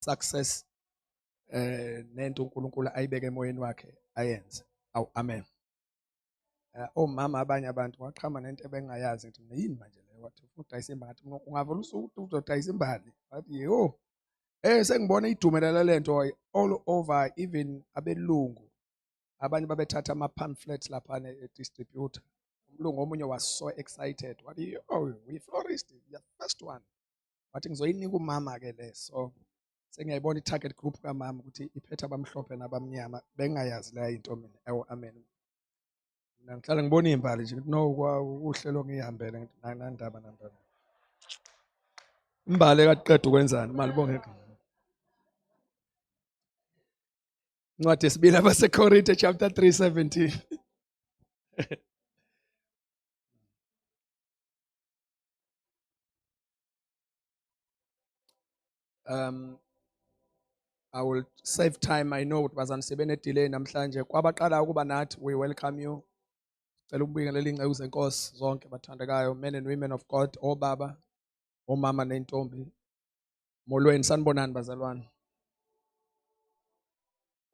success nento uNkulunkulu ayibeke emoyeni wakhe ayenze. Awu amen. Omama abanye abantu waqhama nento ebengayazi ngithi mina yini manje leyo wathi ufuna udayisa imbali ngathi ungavula usuku uzodayisa imbali wathi yho sengibona idumelela lento all over even abelungu abanye babethatha ama pamphlets lapha e-distributor umlungu omunye was so excited wathi oh we florist the first one wathi ngizoyinika umama ke le so sengiyayibona i-target group kamama ukuthi iphethe abamhlophe nabamnyama bengayazi la into mina ewo amen mina ngihlala ngibona imbali nje no uhlelo ngihambele nandaba nandaba imbali ekaqeda ukwenzani malibonge incwadi yesibili abaseKorinte chapter 3:17 I will save time. I know bazana sebene delay namhlanje kwabaqala ukuba nathi we welcome you. Cela ukubingelela ingceku zenkosi zonke bathandekayo men and women of God obaba omama nentombi molweni sanibonani bazalwane.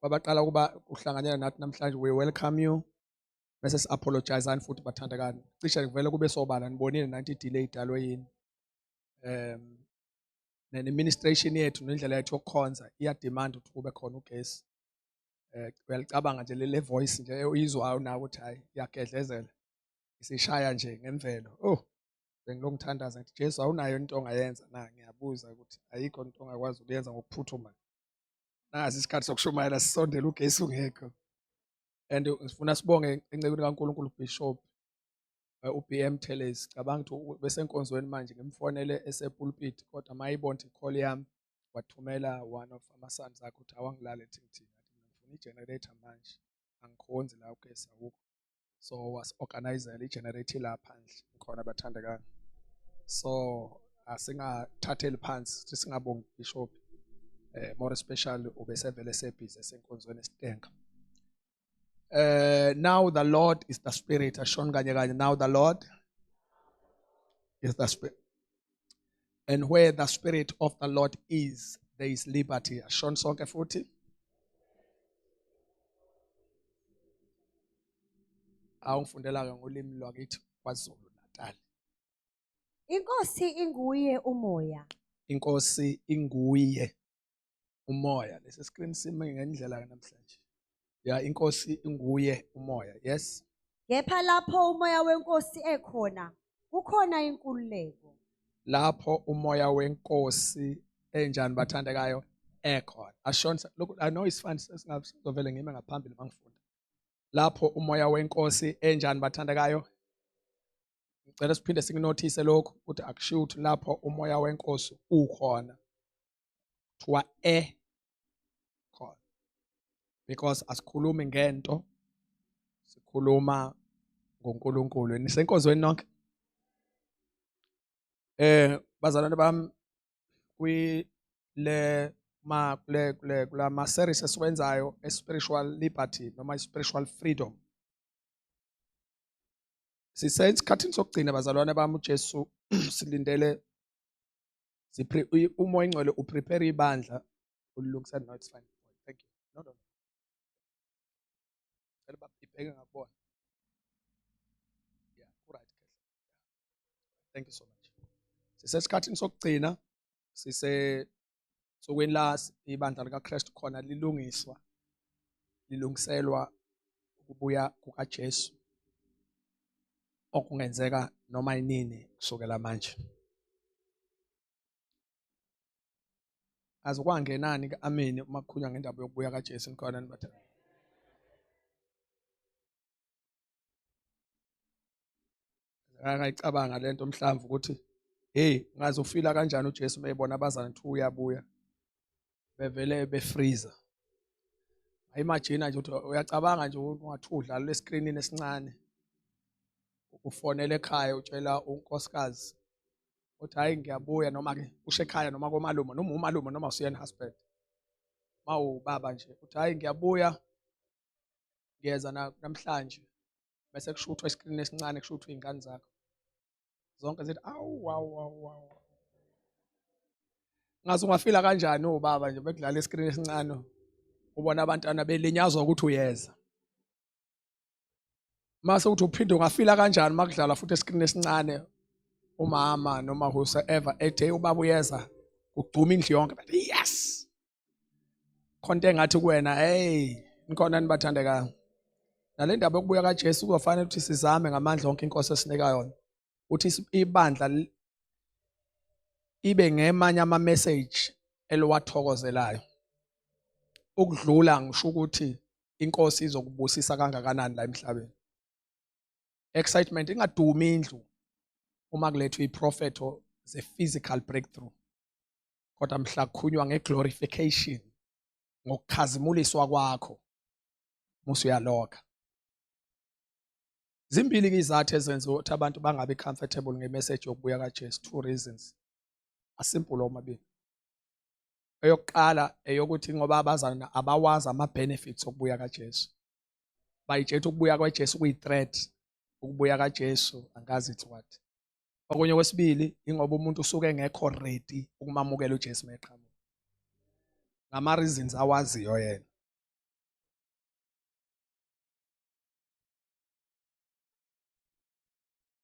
Kwabaqala ukuba uhlanganyela nathi namhlanje we welcome you. Bese si apologize futhi bathandekani. Cishe kuvele kube sobala nibonile nanti delay idalwe yini. Neadministration yethu nendlela yethu yokukhonza iyademand ukuthi kube khona ugesi. Uyalicabanga nje le voice nje uyizwayo nawe ukuthi hayi iyagedlezela isishaya nje ngemvelo bengilongithandaza ngithi Jesu awunayo into ongayenza na ngiyabuza ukuthi ayikho into ongakwazi ukuyenza ngokuphuthuma nazi isikhathi sokushumayela sisondela ugesi ungekho and sifuna sibonge encekweni kaNkulunkulu Bishop uBM Tellez cabanga ukuthi bese enkonzweni manje ngimfonele esepulpit kodwa mayibona icall yami wathumela one of ama sons akhe ukuthi awangilale thingithini ngifuna igenerator manje angikhonzi la ugesi awukho so was organizer igenerator lapha phandle khona bathandekayo so asingathatheli phansi sithi singabongi Bishop more especially ubesevele sebhizi esenkonzweni esitenga. Now the Lord is the Spirit. Ashon kanye kanye. Now the Lord is the Spirit. And where the Spirit of the Lord is, there is liberty. Ashon sonke futhi. Awungifundela ngolimi lwakithi kwaZulu Natal. Inkosi inguye umoya. Inkosi inguye umoya. Lesi screen sime ngendlela namhlanje. Ya inkosi inguye umoya. Yes. Kepha lapho umoya wenkosi ekhona, kukhona inkululeko. Lapho umoya wenkosi enjani bathandekayo ekhona. Ashon look I know it's fun singavele ngime ngaphambili mangifunda. Lapho umoya wenkosi enjani bathandekayo. Ngicela siphinde sikunothise lokho ukuthi akushiwo ukuthi lapho umoya wenkosi ukhona. Kuthiwa khona. Because asikhulumi ngento sikhuluma ngoNkulunkulu. Nisenkonzweni nonke? Bazalwane bami kulama series esiwenzayo spiritual liberty noma spiritual freedom. Sisenze isikhathini sokugcina bazalwane bami uJesu silindele umoya ingcwele uprepare ibandla ulungisa no it's fine. Thank you. No. Selba ibheke ngakubona. Yeah, right. Thank you so much. Sisesikhathini sokugcina sokweni la ibandla likaKristu khona lilungiselwa ukubuya kukaJesu okungenzeka noma inini kusukela manje. Azokwangenani ke-ameni uma kukhulunywa ngendaba yokubuya kaJesu nikhona nibathe. Ngicabanga lento mhlamvu ukuthi ngaze ufila kanjani uJesu mayibona abazana ukuthi uyabuya bevele befreezer. Ayimagine nje ukuthi uyacabanga nje ungathi udlala lescreenini esincane ufonela ekhaya utshela unkosikazi uthi hayi ngiyabuya noma ke ushe ekhaya noma komalume noma umalume noma usiyena husband mawubaba nje uthi hayi ngiyabuya ngiyeza namhlanje bese kushuthwa escreenini esincane kushuthwa izingane zakho zonke zithi awu ngaze ungafila kanjani ubaba nje bekudlala iskrini esincane ubona abantwana belinyazwa ukuthi uyeza. Mase uthi uphinde ungafila kanjani makudlala futhi esikrini esincane umama noma whoever ethe ubaba uyeza ugcuma indlu yonke bathi yes. Khonto engathi kuwena hey nikhona nibathandekayo. Nale ndaba yokubuya kaJesu kuzofanele ukuthi sizame ngamandla onke inkosi esinika yona. Uthi ibandla ibe ngemanye ama message eliwathokozelayo. Ukudlula ngisho ukuthi inkosi izokubusisa kangakanani la emhlabeni. Excitement ingadumi indlu uma kulethwe iprofeto ze physical breakthrough. Kodwa mhla kukhulunywa ngeglorification ngokukhazimuliswa kwakho musu uyaloka. Zimbili izathu ezenza ukuthi abantu bangabe comfortable ngemessage yokubuya kaJesu. 2 reasons. Asimple omabili. Eyokuqala eyokuthi ngoba abazana abawazi ama benefits okubuya kaJesu. Bayitshela ukubuya kaJesu kuyi-threat. Ukubuya kaJesu angazi it's what. Okunye kwesibili ingoba umuntu usuke engekho ready ukumamukela uJesu meqhamuka. Ngama reasons awaziyo yena.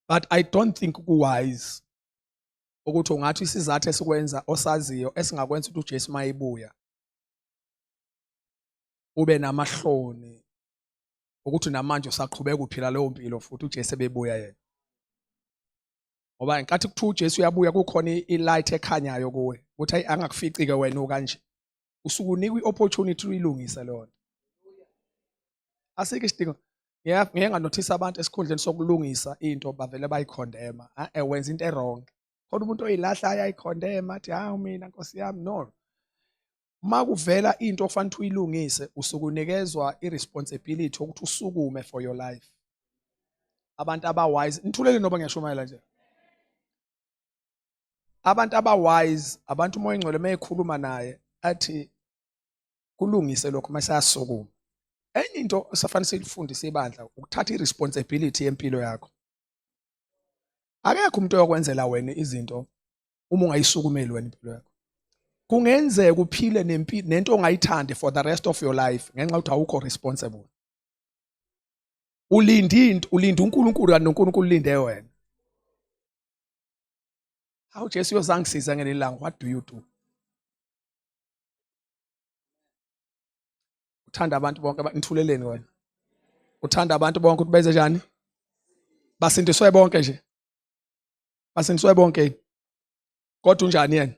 But I don't think kuwise ukuthi ungathi isizathu esikwenza osaziyo esingakwenza ukuthi uJesu mayibuya ube namahloni ukuthi namanje usaqhubeka uphila leyo mpilo futhi uJesu ebebuya yena. Ngoba inkathi kuthiwa uJesu uyabuya kukhona ilight ekhanyayo kuwe ukuthi hayi angakufici ke wena ukanje. Usuke unikwe iopportunity uyilungise lona. Asike isidingo ngeke nganothisa abantu esikhundleni sokulungisa into bavele bayikhondema. Wenza into errong. Kodwa umuntu oyilahla ayayikhondema athi mina Nkosi yami no. Uma kuvela into ofanele uyilungise usuke unikezwa irresponsibility ukuthi usukume for your life. Abantu abawise nithulele noba ngiyashumayela nje. Abantu abawise abantu umoya engcwele mayekhuluma naye athi kulungise lokho masayasukuma. Enye into osafanele silifundise ibandla ukuthatha irresponsibility yempilo yakho. Akekho umuntu oyokwenzela wena izinto uma ungayisukumeli wena impilo yakho. Kungenzeka uphile nento ongayithandi for the rest of your life ngenxa ukuthi awukho responsible. Ulinda uNkulunkulu kanti uNkulunkulu ulinde wena. Hawu Jesu uyozangisiza ngelinye ilanga, what do you do? Uthanda abantu bonke nithuleleni wena. Uthanda abantu bonke ukuthi beze njani? Basindiswe bonke nje. Basindiswe bonke. Kodwa unjani yena?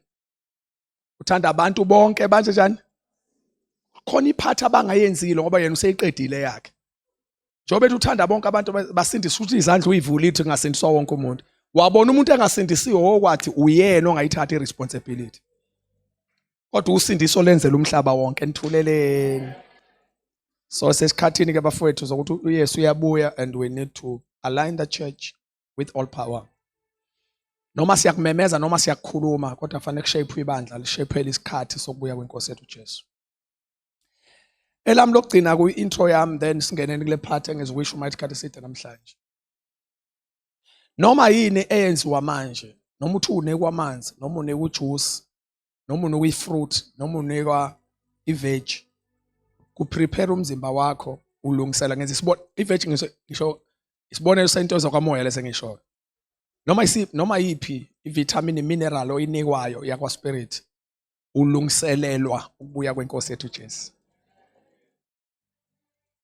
Uthanda abantu bonke banje njani? Khona iphatha abangayenzile ngoba yena useyiqedile yakhe. Njobe uthanda bonke abantu basindiswe ukuthi izandla uyivula ithi kungasindiswa wonke umuntu. Wabona umuntu engasindisiwe okwathi uyena ongayithatha irresponsibility. Kodwa usindiso lenzela umhlaba wonke nithuleleni. So sesikhathini ke bafowethu zokuthi uYesu uyabuya and we need to align the church with all power. Noma siyakumemeza noma siyakukhuluma kodwa kufanele kushape ibandla lishaphele isikhathi sokubuya kwenkosi yethu Jesu. Elami lokugcina ku-intro yami then singeneni kule part engizokusho uma isikhathi side namhlanje. Noma yini eyenziwa manje, noma uthi unekwa amanzi, noma unekwa ujuice, noma unekwa ifruit, noma unekwa iveg, kuprepare umzimba wakho ulungisela ngenza iveg ngisho isibonelo sento zakwamoya lese ngisho. Noma yipi ivitamin mineral oyinikwayo yakwa spirit ulungiselelwa ukubuya kwenkosi yethu Jesu.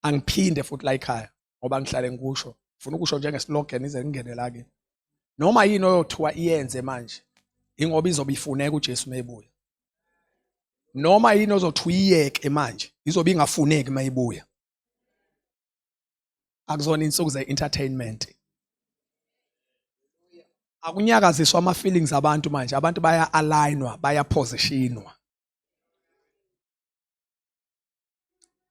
Angiphinde futhi la ekhaya ngoba ngihlale ngikusho. Ufuna ukusho njengeslogan ize ngingene la ke. Noma yini oyothiwa iyenze manje ingoba izobe ifuneka uJesu mayibuya. Noma yini ozothi uyiyeke manje izobe ingafuneki mayibuya. Akuzona insuku ze-entertainment. Akunyakaziswa ama feelings abantu manje. Abantu baya alignwa, baya positionwa.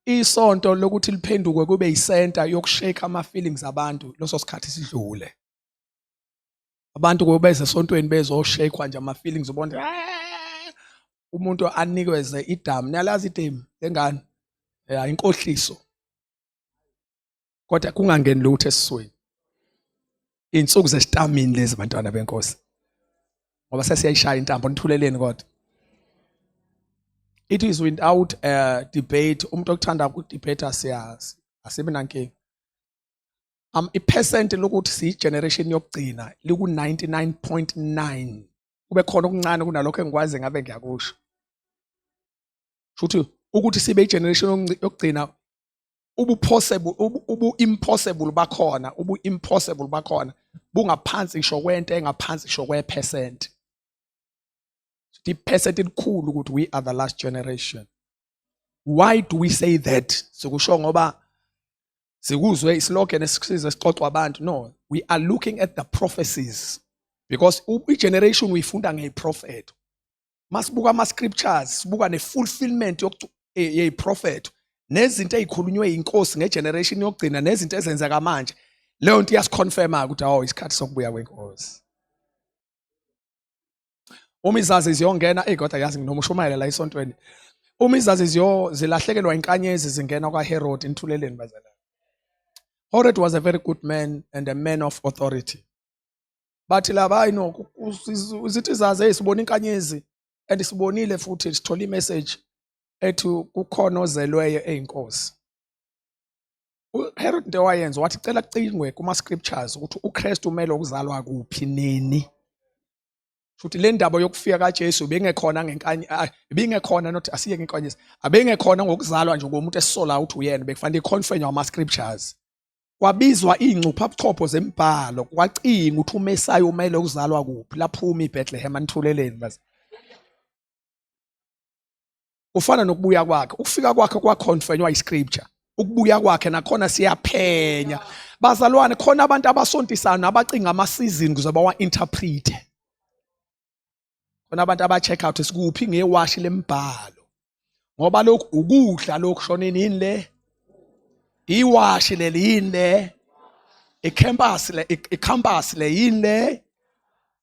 Isonto lokuthi liphenduke kube yicenter yokushake ama feelings abantu loso sikhathi sidlule. Abantu kubeze esontweni bezoshake nje ama feelings ubona umuntu anikezwe idamu. Niyalazi idamu lengane. Inkohliso. Kodwa kungangeni lutho esisweni. Insuku zesitamini lezi bantwana benkosi. Ngoba sesiyayishaya intambo nithuleleni kodwa. It is without debate. Umuntu okuthanda ukudebate asiyazi. Asibe nankinga. I-percent lokuthi siyi-generation yokugcina liku 99.9. Kube khona okuncane kunalokho engikwazi ngabe ngiyakusho. Futhi ukuthi sibe i-generation yokugcina ubu-impossible bakhona bungaphansi ngisho kwento engaphansi ngisho kwe-percent. I-percent elikhulu ukuthi we are the last generation. Why do we say that? Sikusho ngoba sikuzwe islogan esisize sixoxa abantu. No, we are looking at the prophecies because i-generation uyifunda ngeyiprofeto. Masibuka ama-scriptures, sibuka ne-fulfillment yeyiprofeto. Nezinto ezikhulunywe inkosi ngegeneration yokugcina nezinto ezenzeka manje. Leyo nto iyasiconfirma ukuthi isikhathi sokubuya kwenkosi. Uma izazi ziyongena kodwa yazi noma ushumayela la esontweni. Uma izazi zilahlekelwa inkanyezi zingena kwaHerod inthuleleni bazalwane. Herod was a very good man and a man of authority. Bathi laba uzithi izazi esibona inkanyezi and sibonile futhi sithola imessage ethi kukhona ozelweyo eyinkosi. Herod into wayenza wathi cela kucingwe kuma scriptures ukuthi uKristu umele ukuzalwa kuphi nini. Futhi le ndaba yokufika kaJesu bengekhona bengekhona not asiye ngenkanyezi. Abengekhona ngokuzalwa nje ngomuntu esisola ukuthi uyena bekufanele iconfirm ama scriptures. Kwabizwa ingcupha buchopho zembhalo kwacinga ukuthi uMesiya umele ukuzalwa kuphi laphuma iBethlehem anthuleleni bazi. Ufana nokubuya kwakhe, ukufika kwakhe kwaconfirmwa iscripture. Ukubuya kwakhe nakhona siyaphenya. Bazalwane khona abantu abasontisana abacinga ama season kuze bawa interpret. Khona abantu aba check out sikuphi ngewashi lembhalo. Ngoba lokhu ukudla lokhu shonini yini le? Iwashi leli yini le? Icampus le yini le?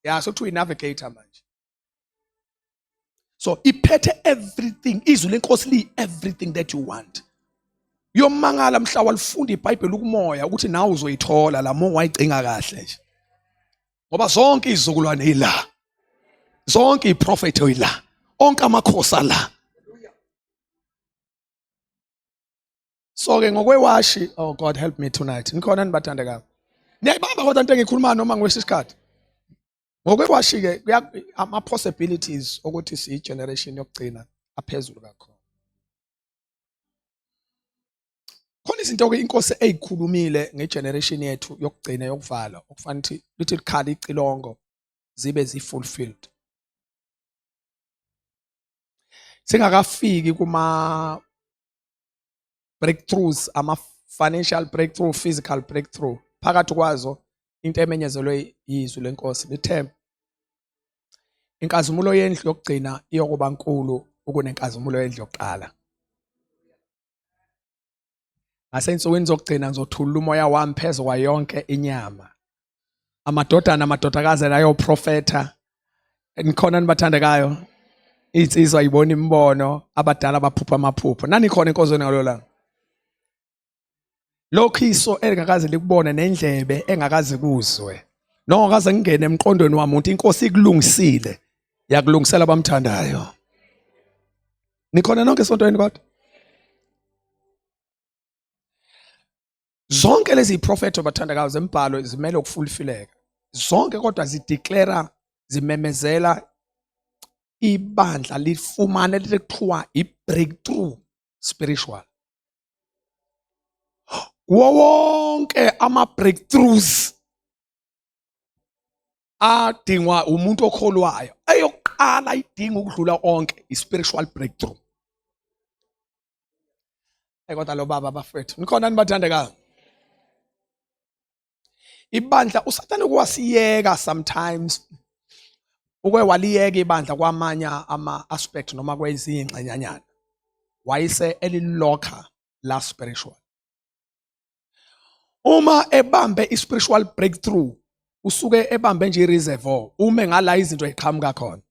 Yeah, so to navigator manje. So iphethe everything, izwi lenkosi li everything that you want. Yomangala mhla walifunda iBhayibheli ukumoya ukuthi nawe uzoyithola la Mungu wayicinga kahle nje. Ngoba zonke izizukulwane ila. Zonke iprofethi oyila. Onke amakhosi ala. So ke ngokwewashi, oh God help me tonight. Nikhona nibathandekayo. Niyayibamba kodwa into engikhuluma noma ngiweshe isikhathi. Ngokwewashi ke ama possibilities ukuthi si generation yokugcina aphezulu kakhulu. Khona izinto ke inkosi ezikhulumile ngegeneration yethu yokugcina yokuvala okufanele ukuthi lithi likhala icilongo zibe zifulfilled. Singakafiki kuma breakthroughs, ama financial breakthrough, physical breakthrough. Phakathi kwazo into emenyezelwe izwi lenkosi lithe inkazimulo yendlu yokugcina iyokuba nkulu kunenkazimulo yendlu yokuqala. Ngasensukwini zokugcina ngizothula umoya wami phezu kwa yonke inyama. Amadodana amadodakazi ayo profeta. Nikhona nibathandekayo. Insizwa ayibona imbono, abadala baphupha amaphupho. Nani khona enkozweni ngalola. Lokhiso engakaze likubone nendlebe engakaze kuzwe. Nongakaze ngene emqondweni wami ukuthi inkosi ikulungisile, yakulungisela abamthandayo. Nikhona nonke esontweni kodwa? Zonke lezi prophet abathandakayo zembhalo zimele ukufulfilleka. Zonke kodwa zideclare zimemezela ibandla lifumane lekuthiwa i-breakthrough spiritual. Wonke ama-breakthroughs adingwa umuntu okholwayo. Eyokuqala idinga ukudlula onke i-spiritual breakthrough. Kodwa lo baba bafethu nikhona nibathandekayo. Ibandla uSathane kuwasiyeka sometimes. Uke waliyeka ibandla kwamanya ama-aspect noma kwezingxenyanyana. Wayise elilokha la spiritual. Uma ebambe i-spiritual breakthrough, usuke ebambe nje i-reservoir, ume ngala izinto eziqhamuka khona.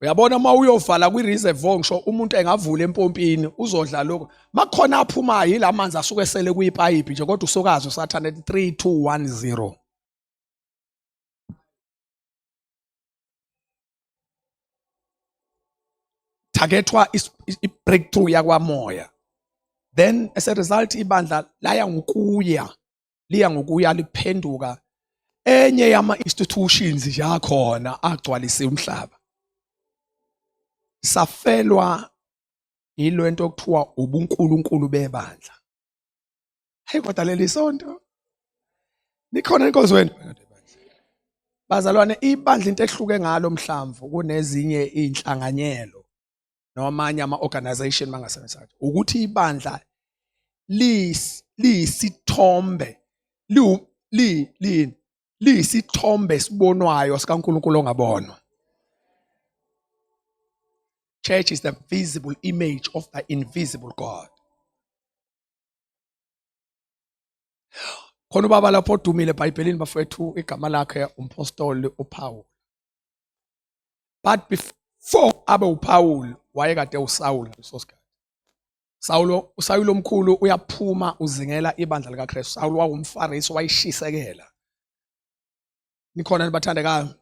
Uyabona uma uyovala kwi-reservoir ngisho umuntu engavula empompini uzodla lokho. Makhona aphumayo ilamanzi asuke esele kuyipayipi nje kodwa usokazi uSathane 3 2 1 0. targetwa i-breakthrough yakwamoya. Then as a result ibandla liya ngokuya liphenduka enye yama-institutions yakhona agcwalise umhlaba. Safelwa yilo nto okuthiwa ubunkulunkulu bebandla. Hey kodwa leli sonto nikhona inkozweni. Bazalwane, ibandla into ehluke ngalo mhlamvu kunezinye inhlanganyelo nomanye ama-organization mangasebenzayo ukuthi ibandla liyisithombe liyisithombe sibonwayo sikaNkulunkulu ongabonwa. Church is the visible image of the invisible God. Khona ubaba lapho odumile eBhayibhelini bafethu igama lakhe umpostoli uPaul. But before abe uPaul wayekade uSaul leso sikhathi. Sawulo omkhulu uyaphuma uzingela ibandla likaKristu. Saul wawumfarisi wayishisekela. Nikhona nibathandekayo.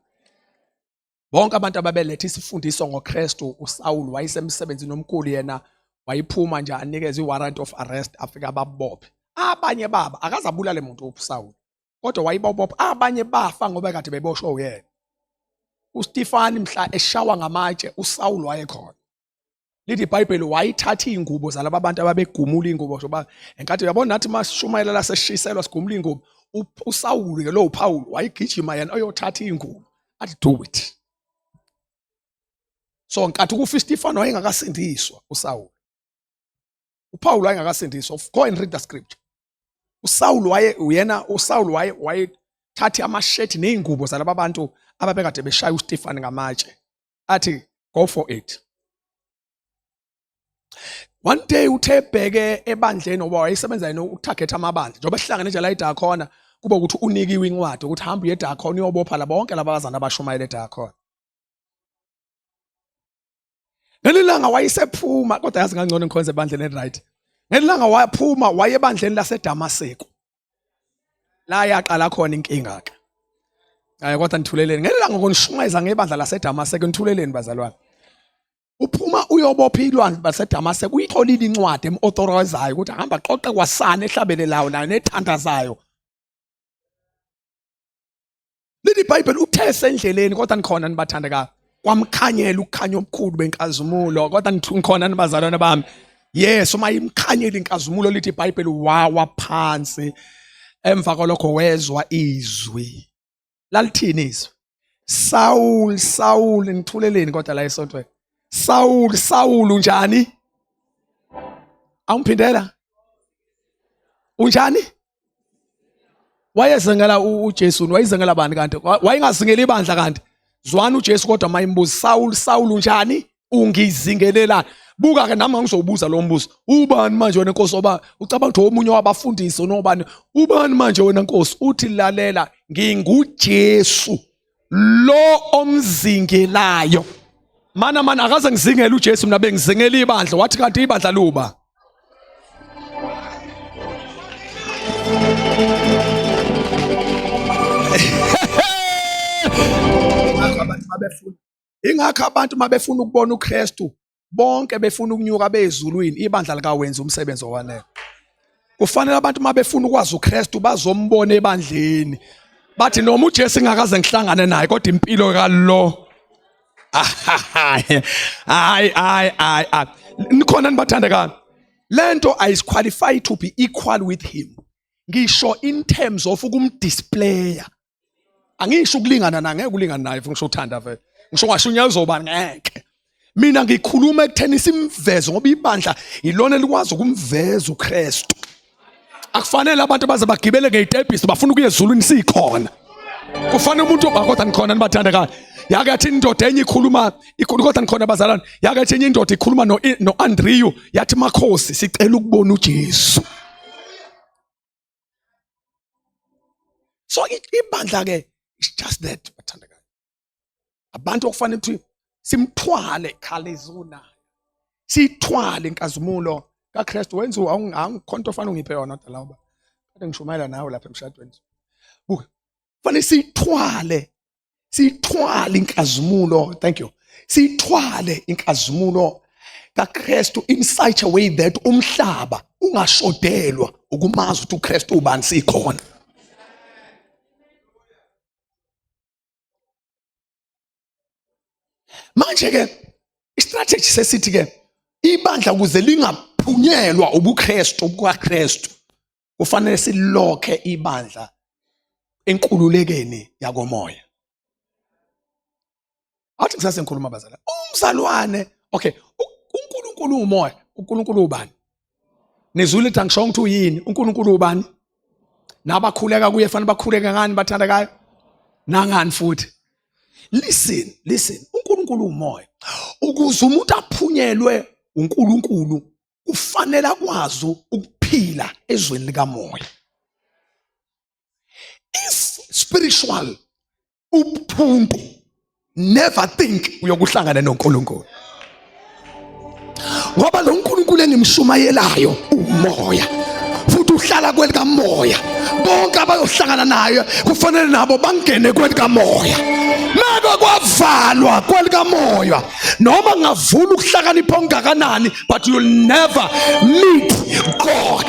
Bonke abantu ababelethe isifundiso ngoKristu uSaul wayesemsebenzini omkhulu yena wayiphuma nje anikeze iwarrant of arrest afika ababophe. Abanye baba akazabulale umuntu uSaul. Kodwa wayibobopha abanye bafa ngoba kade beboshwe uyena. uStefani mhla eshawa ngamatshe uSaul wayekhona. Lithi iBhayibheli wayithatha ingubo zalabo abantu ababegumula ingubo soba enkathi uyabona nathi masishumayela la seshiselwa sigumula ingubo uSaul ke lo uPaul wayigijima yena oyothatha ingubo athi do it. So nkathi kuFistefano wayengakasindiswa uSaul. uPaul wayengakasindiswa. Go and read the scripture. uSaul wayethatha amashethi nezingubo zalabo abantu ababekade beshaya uStefani ngamatshe. Athi go for it. One day uthe bheke ebandleni oba wayesebenza yena ukutarget amabandla. Njoba sihlangene nje la eDakhona kuba ukuthi unikiwe incwadi ukuthi hamba uye eDakhona uyobopha la bonke labazana abashumayela eDakhona. Ngelilanga wayesephuma kodwa yazi ngangcono ngikhonze ebandleni right. Ngelilanga wayaphuma waye ebandleni laseDamaseko. La yaqala khona inkinga ke. Hayi kodwa nithuleleni. Ngelilanga ngonishumayeza ngebandla laseDamaseko nithuleleni bazalwane. Uphuma uyobopha ilwandle baseDamaseko uyitholile incwadi emauthorizayo ukuthi hamba xoxe kwasana ehlabelelayo nayo nethandazayo. Lithi iBhayibheli uthese endleleni kodwa nikhona nibathandeka kwamkhanyela ukukhanya okukhulu benkazimulo kodwa nikhona nibazalwane bami. Yes, uma imkhanyela inkazimulo lithi iBhayibheli wawa phansi emva kolokho wezwa izwi. Lalithini izwi? Saul, Saul nithuleleni kodwa la esontweni. Saul, Saul unjani? Awumphindela? Unjani? Wayezengela uJesu, wayezengela bani kanti? Wayengazingela ibandla kanti. Zwana uJesu kodwa mayimbuza, Saul, Saul unjani? Ungizingelelani? Buka ke nami ngizobuza lo mbuzo. Ubani manje wena Nkosi oba ucabanga ukuthi omunye wabafundisi nobani? Ubani manje wena Nkosi? Uthi lalela, nginguJesu lo omzingelayo. Mana akaze ngizingela uJesu mina bengizingela ibandla wathi kanti ibandla luba. Ingakho abantu mabefuna ukubona uKristu bonke befuna ukunyuka bezulwini ibandla likawenza umsebenzi owanele. Kufanele abantu mabefuna ukwazi uKristu bazombona ebandleni. Bathi noma uJesu ngakaze ngihlangane naye kodwa impilo kalo hayi nikhona nibathandekani. Lento ayisqualify to be equal with him. Ngisho in terms of ukumdisplaya. Angisho ukulingana naye, ngeke ulingana naye ngisho uthanda vele. Ngisho ngashunya uzoba ngeke. Mina ngikhuluma ekutheni simvezo ngoba ibandla ilona likwazi ukumveza uKristu. Akufanele abantu baze bagibele ngezitebhisi bafuna ukuya ezulwini sikhona. Kufanele umuntu kodwa nikhona nibathandekani. Yakathi indoda enye ikhuluma kodwa nikhona bazalwane. Yakathi enye indoda ikhuluma noAndrew yathi Makhosi sicela ukubona uJesu. So ibandla ke it's just that bathandekani. Abantu okufanele ukuthi simthwale khalezuna. Sithwale inkazimulo kaKristu wenza angikhonto ofana ungiphe yona kodwa lawo. Kade ngishumayela nawe lapha emshadweni. Buka. Fanele sithwale inkazimulo. Thank you. Sithwale inkazimulo kaKristu in such a way that umhlaba ungashodelwa ukumazi ukuthi uKristu ubani sikhona. Manje ke istrategy sesithi ke ibandla ukuze lingaphunyelwa ubuKristu bukaKristu kufanele silokhe ibandla enkululekeni yakomoya. Athi ngisasenkhuluma bazala. Umzalwane, okay, uNkulunkulu umoya, uNkulunkulu ubani? Nezulu lithi angisho ukuthi uyini, uNkulunkulu ubani? Nabakhuleka kuye fanele bakhuleke ngani bathandekayo? Nangani futhi? Listen, uNkulunkulu umoya. Ukuze umuntu aphunyelwe uNkulunkulu kufanele akwazi ukuphila ezweni likamoya. Is spiritual uphungu. Never think uyokuhlangana noNkulunkulu. Ngoba lo nkulunkulu engimshumayelayo umoya. Futhi uhlala kwelikamoya. Bonke abayohlangana naye kufanele nabo bangene kwelikamoya. Maka kwavalwa kwelikamoya. Noma ngavula ukuhlakanipha ongakanani, but you'll never meet God.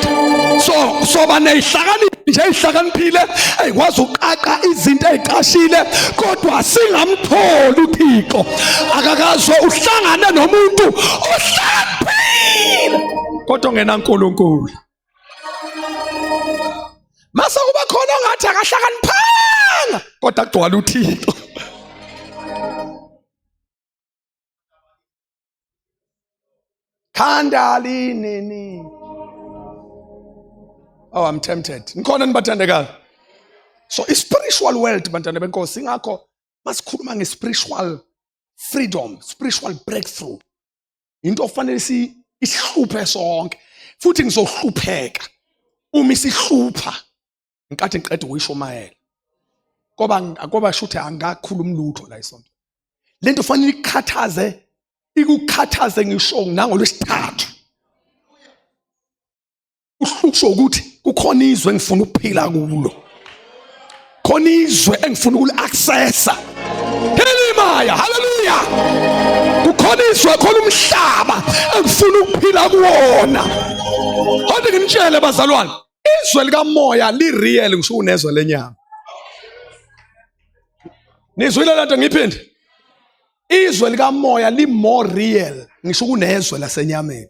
So baneyihlakanipha nje ihlakaniphile ayikwazi uqaqa izinto eziqashile kodwa singamtholi uThixo. Akakazwe uhlangane nomuntu ohlakaniphile kodwa ongenaNkulunkulu. Mase kuba khona ongathi akahlakaniphanga kodwa agcwala uThixo. Khandali nini. Oh, I'm tempted. Ngikhona nibathandekayo. So spiritual world bantwana benkosi ingakho masikhuluma nge-spiritual freedom, spiritual breakthrough. Into ofanele isihluphe sonke. Futhi ngizohlupheka uma isihlupha nkathi ngiqeda ukuyishomayela. Ngoba shuthe angakhuluma lutho la isonto. Lento ofanele ikukhathaze ngisho nangolwesithathu. Usho ukuthi kukhona izwe engifuna ukuphila kulo. Khona izwe engifuna ukuli-accessa. Helimaya, hallelujah. Kukhona izwe khona umhlaba engifuna ukuphila kuwona. Kodwa ngimtshele bazalwane, izwe likamoya li-real ngisho unezwe lenyama. Nizwile lento ngiphinde. Izwe likamoya li-more real ngisho kunezwe lasenyameni.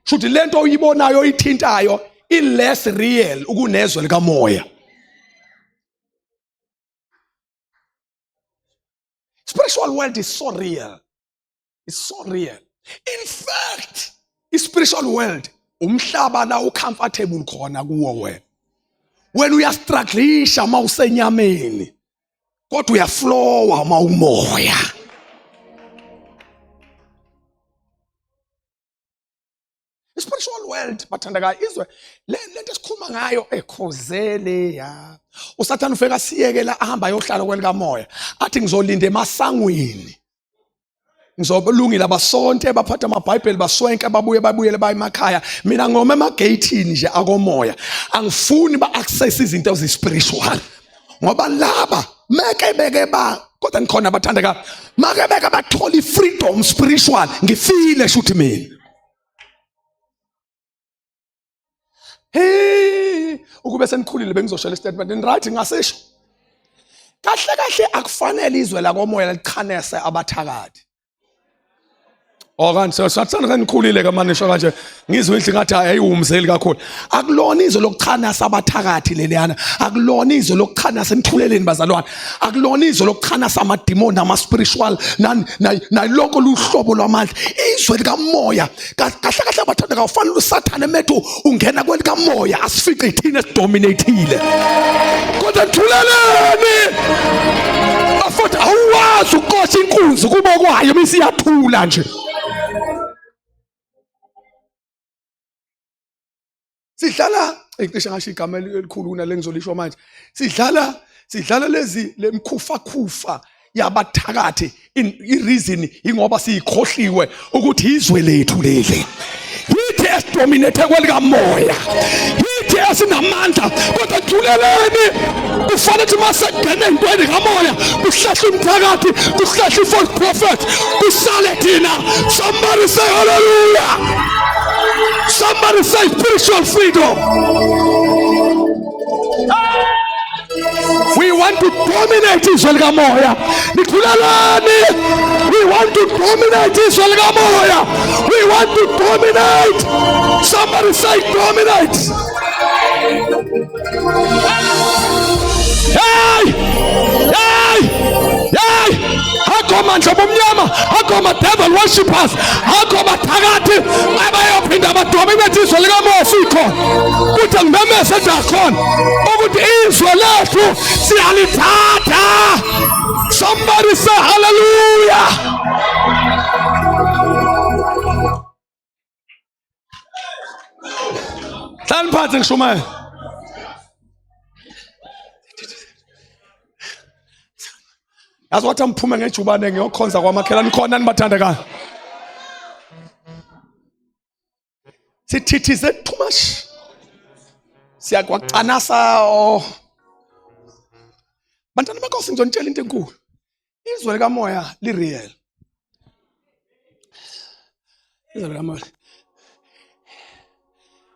Shuthi lento oyibonayo oyithintayo i-less real ukunezwe likamoya. Spiritual world is so real. It's so real. In fact, i-spiritual world umhlaba la ucomfortable khona kuwo wena. Wena uyastrugglisha mawusenyameni. Kodwa uyaflowa mawumoya. Spiritual world bathandakayo izwe lento esikhuluma ngayo ekhozele ya usathana ufika siyekela ahamba ayohlala kwelikamoya athi ngizolinda emasangweni ngizobulungile abasonte baphatha amabhayibheli baswenke babuyele bayemakhaya mina ngoma emagate nje akomoya angifuni ba-access izinto ezi-spiritual ngoba laba meke beke kodwa ngikhona bathandakayo make beke bathola i-freedom spiritual ngifile shuthi mina. Hey, ukube senikhulile bengizoshela istatement right ngasisho. Kahle akufanele izwe la komoya likhanese abathakathi. Kanti sathana senikhulile ke manje nisho kanje ngizwe indle ngathi ayiwumzeli kakhulu. Akulona izwe lokukhanasa abathakathi leliyana. Akulona izwe lokukhanasa emthuleleni bazalwane. Akulona izwe lokukhanasa amademoni ama-spiritual nalonke luhlobo lwamandla. Izwe likamoya kahle abathandeka ufanele usathane emethu ungena kwelikamoya asifice ithina esidominateile. Kodwa nthuleleni. Afuthi awazi ukosha inkunzi kuba kwayo misi yaphula nje. Sidlala cishe ngasho igama elikhulu kunale ngizolisho manje. Sidlala lezi lemkhufa yabathakathi i-reason ingoba siyikhohliwe ukuthi izwe lethu leli. Yithi esidominate kwelikamoya. Yithi nathi esinamandla kodwa thuleleni kufanele ukuthi masengena entweni kamoya kuhlahle umphakathi kuhlahle i-false prophet kusale thina. Somebody say hallelujah. Somebody say spiritual freedom. We want to dominate izwe likamoya. Nithulelani. We want to dominate izwe likamoya. We want to dominate. Somebody say dominate. Hey! Hey! Hey! Hakho manje bomnyama, hakho ma devil worshippers, hakho bathakathi abayophinda badominate izwe likamoya sikhona. Kuthi ngimemeze ndakhona ukuthi izwe lethu siyalithatha. Somebody say hallelujah. Hlani phansi ngishumayela. Yazi wathi amphume ngejubane ngiyokhonza kwamakhelwane khona nibathandekayo. Sithithize too much. Siyakwacanasa bantwana benkosi ngizonitshela into enkulu. Izwe likamoya li-real. Izwe likamoya.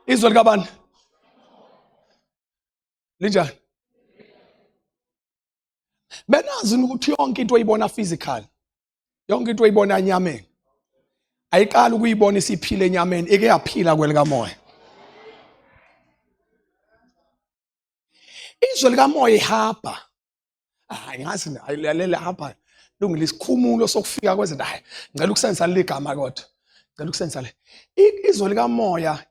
Izwe likabani? Linjani? Benazi ukuthi yonke into oyibona physical, yonke into oyibona enyameni, ayiqali ukuyibona isiphile enyameni, ike yaphila kwelikamoya. Izwe likamoya ihaba. Ngazi ayilalela hapa lungile isikhumulo sokufika kwezinto. Ngicela ukusenzisa le gama kodwa. Ngicela ukusenzisa le. Izwe likamoya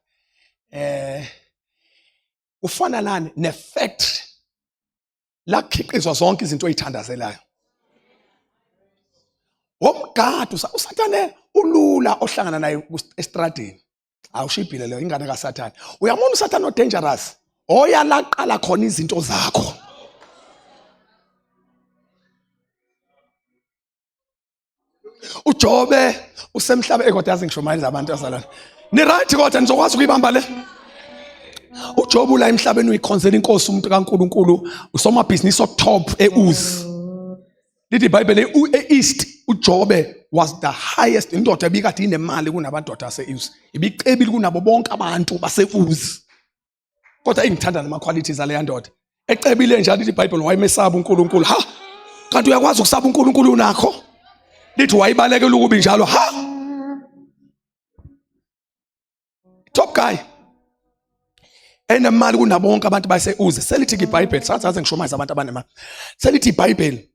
ufana nani ne-factory lakhiqizwa zonke izinto oyithandazelayo. Womgadi usathane ulula ohlangana naye estradini. Awushibhile leyo ingane kaSathane. Uyamona uSathane o dangerous. Oyalaqala khona izinto zakho. uJobe usemhlabeni kodwa yazi ngisho manje abantu asalana. Ni right kodwa nizokwazi ukuyibamba le. uJobe ula emhlabeni uyikhonzela inkosi umuntu kaNkuluNkulu usomabhizinisi top eUzi. Lithi iBhayibheli eEast uJobe was the highest indoda ebikade inemali kunabandoda aseUzi. Ibiqebile kunabo bonke abantu baseUzi. Kodwa ingithanda nama qualities ale yandoda. Ecebile njalo lithi iBhayibheli wayemesaba uNkulunkulu. Ha! Kanti uyakwazi ukusaba uNkulunkulu nakho? Lithi wayibalekela ukuba njalo. Ha! Top guy. Enemali kunabo bonke abantu baseUzi. Selithi iBhayibheli sathi ngishomayiza abantu abanemali. Selithi iBhayibheli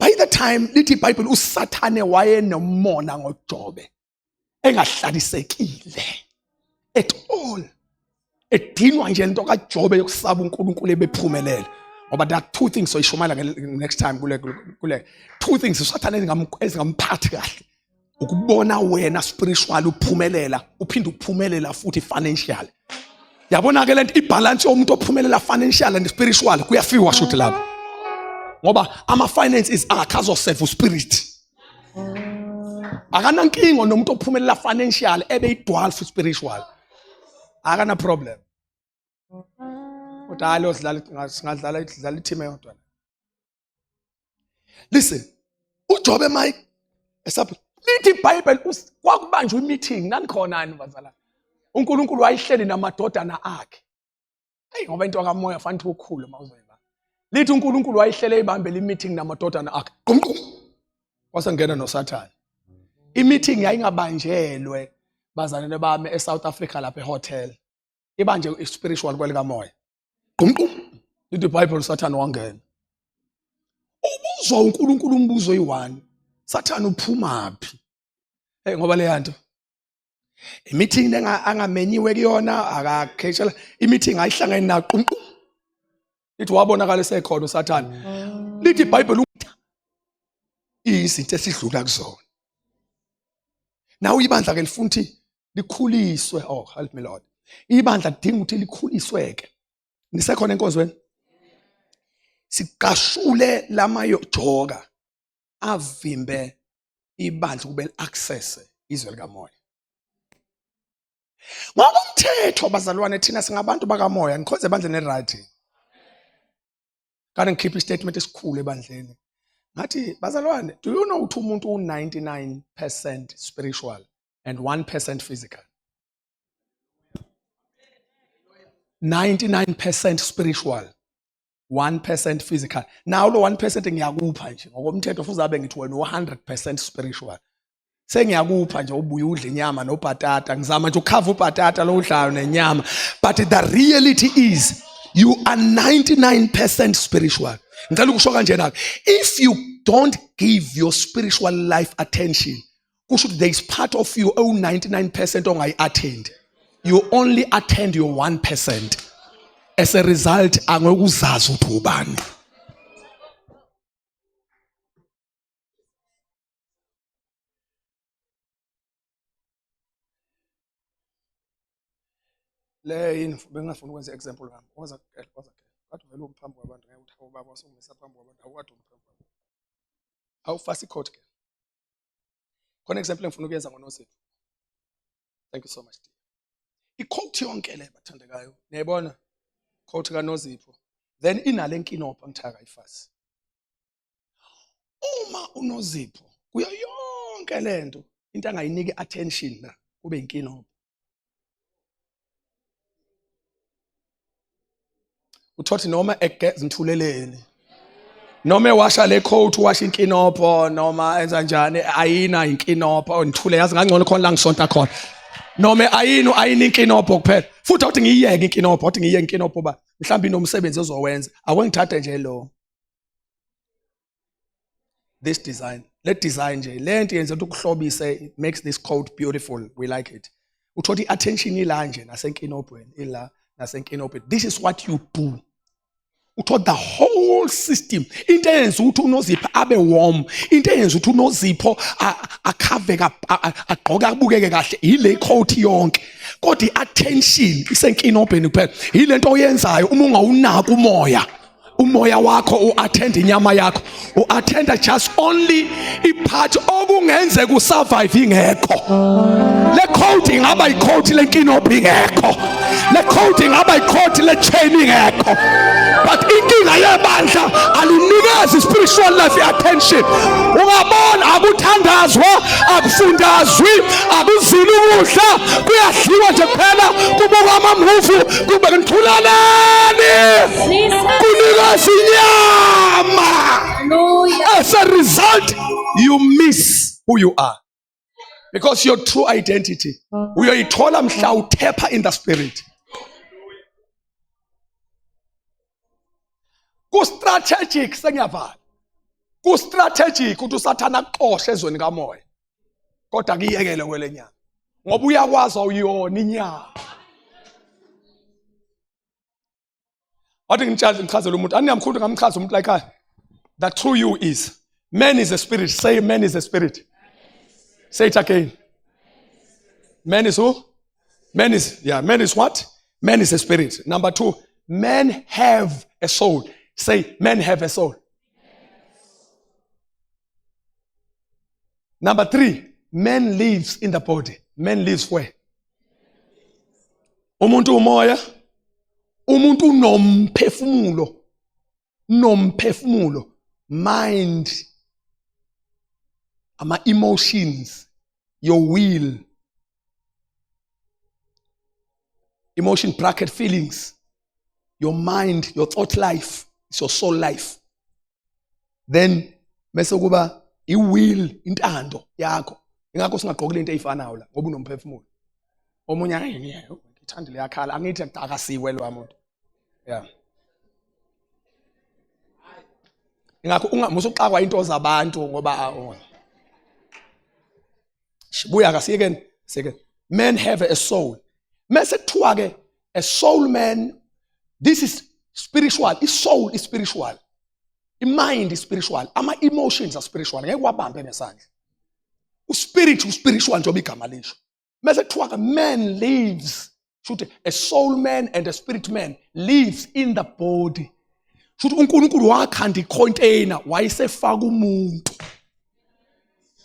by the time lithi iBhayibheli uSathane wayenomona ngoJobe engahlalisekile at all. Edinwa nje into kaJobe yokusaba uNkulunkulu ebephumelele. Ngoba there are two things so ishumayela next time kule two things uSathane ezingamphathi kahle. Ukubona wena spiritual uphumelela uphinde uphumelela futhi financial. Yabona ke lento ibalance yomuntu ophumelela financial and spiritual kuyafiwa shothi lapho. Ngoba ama finances akazosave uspirit. Akana nkingo nomuntu ophumelela financial ebe idwal for spiritual. Akana problem. Kodwa alo singadlala ithime yodwa. Listen. uJobe Mike esapho lithi iBhayibheli kwakubanjwe imeeting nanikhona nani bazalana. uNkulunkulu wayihleli namadodana akhe. Hey ngoba into kamoya fanele ukukhulu mawuzoyiba. Lithi uNkulunkulu wayihlele ibambele imeeting namadodana akhe. Qumqum. Wasengena noSathane. Imeeting yayingabanjelwe bazalane bami eSouth Africa lapha ehotel. Ibanje spiritual kwelikamoya. Qumqum. Lithi iBhayibheli uSathane wangena. Ubuzwa uNkulunkulu umbuzo oyi1. Sathane uphumaphi? Hey ngoba le yanto imeeting angamenyiwe kuyona akakhethela imeeting ayihlangene na qumqum. Lithi wabonakala esekhona uSathane. Lithi iBhayibheli izinto esidlula kuzona. Nawu ibandla ke lifuna ukuthi likhuliswe. Oh help me Lord. Ibandla lidinga ukuthi likhulisweke. Nisekhona enkonzweni. Siqashule lamayojoka avimbe ibandla kube access izwe likamoya. Ngokomthetho bazalwane thina singabantu bakamoya ngikhoze ebandleni right. Kanti ngikhipha istatement esikhulu ebandleni. Ngathi bazalwane, do you know ukuthi umuntu u99% spiritual and 1% physical? 99% spiritual, 1% physical. Now lo 1% ngiyakupha nje ngokomthetho futhi abe ngithi wena 100% spiritual. Sengiyakupha nje ubuye udle inyama nobhatata ngizama nje ukukhava ubhatata lo udlayo nenyama, but the reality is you are 99% spiritual. Ngicela ukusho kanje na, if you don't give your spiritual life attention, kusho ukuthi there is part of you 99% ongayi attend. You only attend your 1%. As a result, angeke uzazi ukuthi ubani. Le yini bengafuna ukwenza example ngami. Waza kathi vele umphambi kwabantu ngeke uthi ubaba wasungisa phambi kwabantu awukade umphambi kwabantu. Awufasi court ke. Khona example engifuna ukuyenza ngoNosipho. Thank you so much. I-quote yonke le bathandekayo niyayibona quote kaNozipho, then inale nkinopha ngithaka ifasi. Uma uNozipho kuyo yonke lento into angayiniki attention la kube inkinopha, uthothi noma egeza ithuleleni, noma ewasha le coat washa inkinopho, noma enza njani ayina inkinopho onithule yazi ngangcono khona la ngisonta khona. Noma ayini inkinopho kuphela. Futhi awuthi ngiyiyeke inkinopho, awuthi ngiyiyeke inkinopho ba mhlawumbe inomsebenzi ozowenza. Awengithathe nje lo. This design, let design nje. Lento yenza ukuthi ukuhlobise, it makes this coat beautiful. We like it. Uthothi i-attention ila nje nasenkinopweni, ila nasenkinopweni. This is what you do. Uthothi the whole system. Into eyenza ukuthi uNozipho abe warm, into eyenza ukuthi uNozipho akhaveka agqoka abukeke kahle ile coat yonke. Kodwa i-attention isenkinopeni kuphela. Yilento oyenzayo uma ungawunaka umoya wakho u-attend inyama yakho, u-attenda just only ipart okungenzeka usurvive ingekho. Le coat ingaba i-coat lenkinopho ingekho, le coat ingaba i-coat le-chain ingekho, but inkinga yebandla alinikezi spiritual life i-attention. Ungabona akuthandazwa, akufundazwi, akuzini ukudla, kuyadliwa nje kuphela, kubukwa amamuvu, kube ngithulalani kunika inyama. As a result, you miss who you are. Because your true identity, uyoyithola mhla uthepha in the spirit. Ku-strategic sengiyavala. Ku-strategic ukuthi uSathane akuxoshe ezweni kamoya. Kodwa kuyekele kwele nyama. Ngoba uyakwazi awuyona inyama. Wathi ngichazela umuntu, aniyamkhulu ngamchaza umuntu la ekhaya. The true you is, man is a spirit. Say man is a spirit. Say it again. Man is who? Man is what? Man is a spirit. Number 2, men have a soul. Say, men have a soul. Number 3, man lives in the body. Man lives where? Umuntu umoya. Umuntu nomphefumulo. Mind, ama emotions, your will. Emotion bracket feelings. Your mind, your thought life, it's your soul life. Then bese kuba i-will, intando yakho. Ingakho singagqoki lento eyifanayo la ngoba unomphefumulo. Omunye ngithandile yakhala, angithi akasiwe lo muntu. Yeah. Ingakho ungamusuxakwa into zabantu ngoba buya kasiyeke. Men have a soul. Mase kuthiwa ke a soul man, this is spiritual. I-soul is spiritual. I-mind is spiritual. Ama-emotions are spiritual. Ngeke wabambe nesandla. U-spirit spiritual njengoba igama lisho. Mase kuthiwa ke man lives. Shoot, a soul man and a spirit man lives in the body. Shoot, uNkulunkulu wakhanda icontainer wayisefaka umuntu.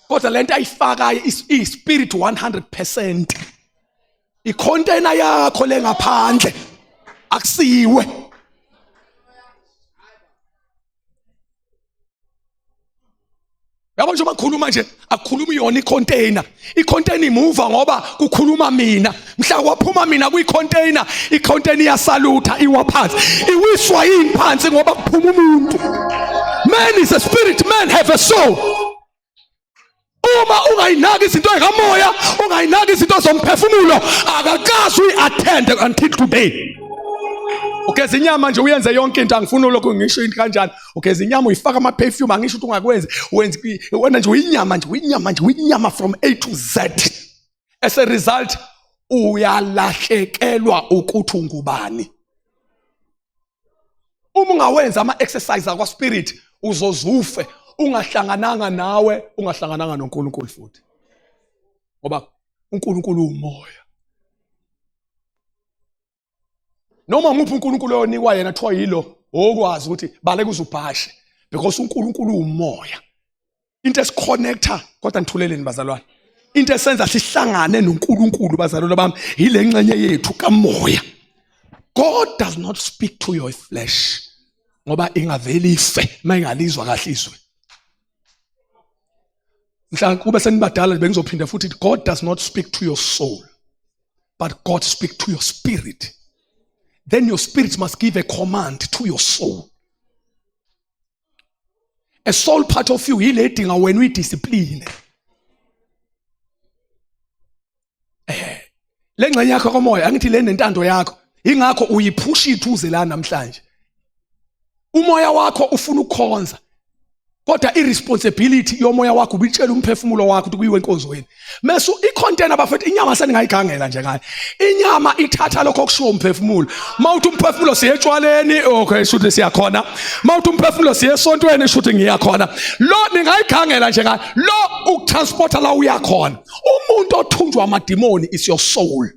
Kodwa lento ayifakayo is spirit 100%. icontainer yakho lengaphandle akusiwe. Yabo nje bakhuluma nje akukhuluma yona icontainer. Icontainer imuva ngoba kukhuluma mina. Mhla kwaphuma mina kwicontainer, icontainer iyasalutha iwa phansi. Iwiswa yini phansi ngoba kuphuma umuntu. Man is a spirit, man have a soul. Uma ungayinaki izinto ezikamoya, ungayinaki izinto zomphefumulo, akakazi uyi-attend until today. Ugeza inyama nje uyenze yonke into, angifuni lokho ngisho into kanjani. Ugeza inyama uyifaka ama perfume, angisho ukuthi ungakwenzi, wena nje uyinyama from A to Z. As a result uyalahlekelwa ukuthi ungubani. Uma ungawenza ama exercise akwa spirit uzozufe, ungahlangananga nawe, ungahlangananga noNkulunkulu futhi. Ngoba uNkulunkulu umoya. Noma nguphi uNkulunkulu onikwa yena kuthiwa yilo okwazi ukuthi baleke uzubhashe, because uNkulunkulu umoya. Into esiconnecta kodwa nithuleleni bazalwane. Into esenza sihlangane noNkulunkulu bazalwane bami ile ngcenye yethu kamoya. God does not speak to your flesh ngoba ingaveli ife mayingalizwa kahle izwi. Mhla kube senibadala bengizophinda futhi, God does not speak to your soul but God speaks to your spirit. Then your spirit must give a command to your soul. A soul part of you ile edinga wena uyidiscipline. Le ngcenye yakho komoya angithi le nentando yakho ingakho uyiphusha ithuze la namhlanje. Umoya wakho ufuna ukukhonza. Kodwa irresponsibility yomoya wakho ubitshela umphefumulo wakho ukuthi kuyiwe enkonzweni. Mesu icontainer bafethu inyama seningayigangela nje ngayo. Inyama ithatha lokho okushiwo umphefumulo. Mawuthi umphefumulo siyetshwaleni, okay shothi siyakhona. Mawuthi umphefumulo siyesontweni shothi ngiyakhona. Lo ningayigangela nje ngayo. Lo ukutransporta la uyakhona. Umuntu othunjwa amadimoni is your soul.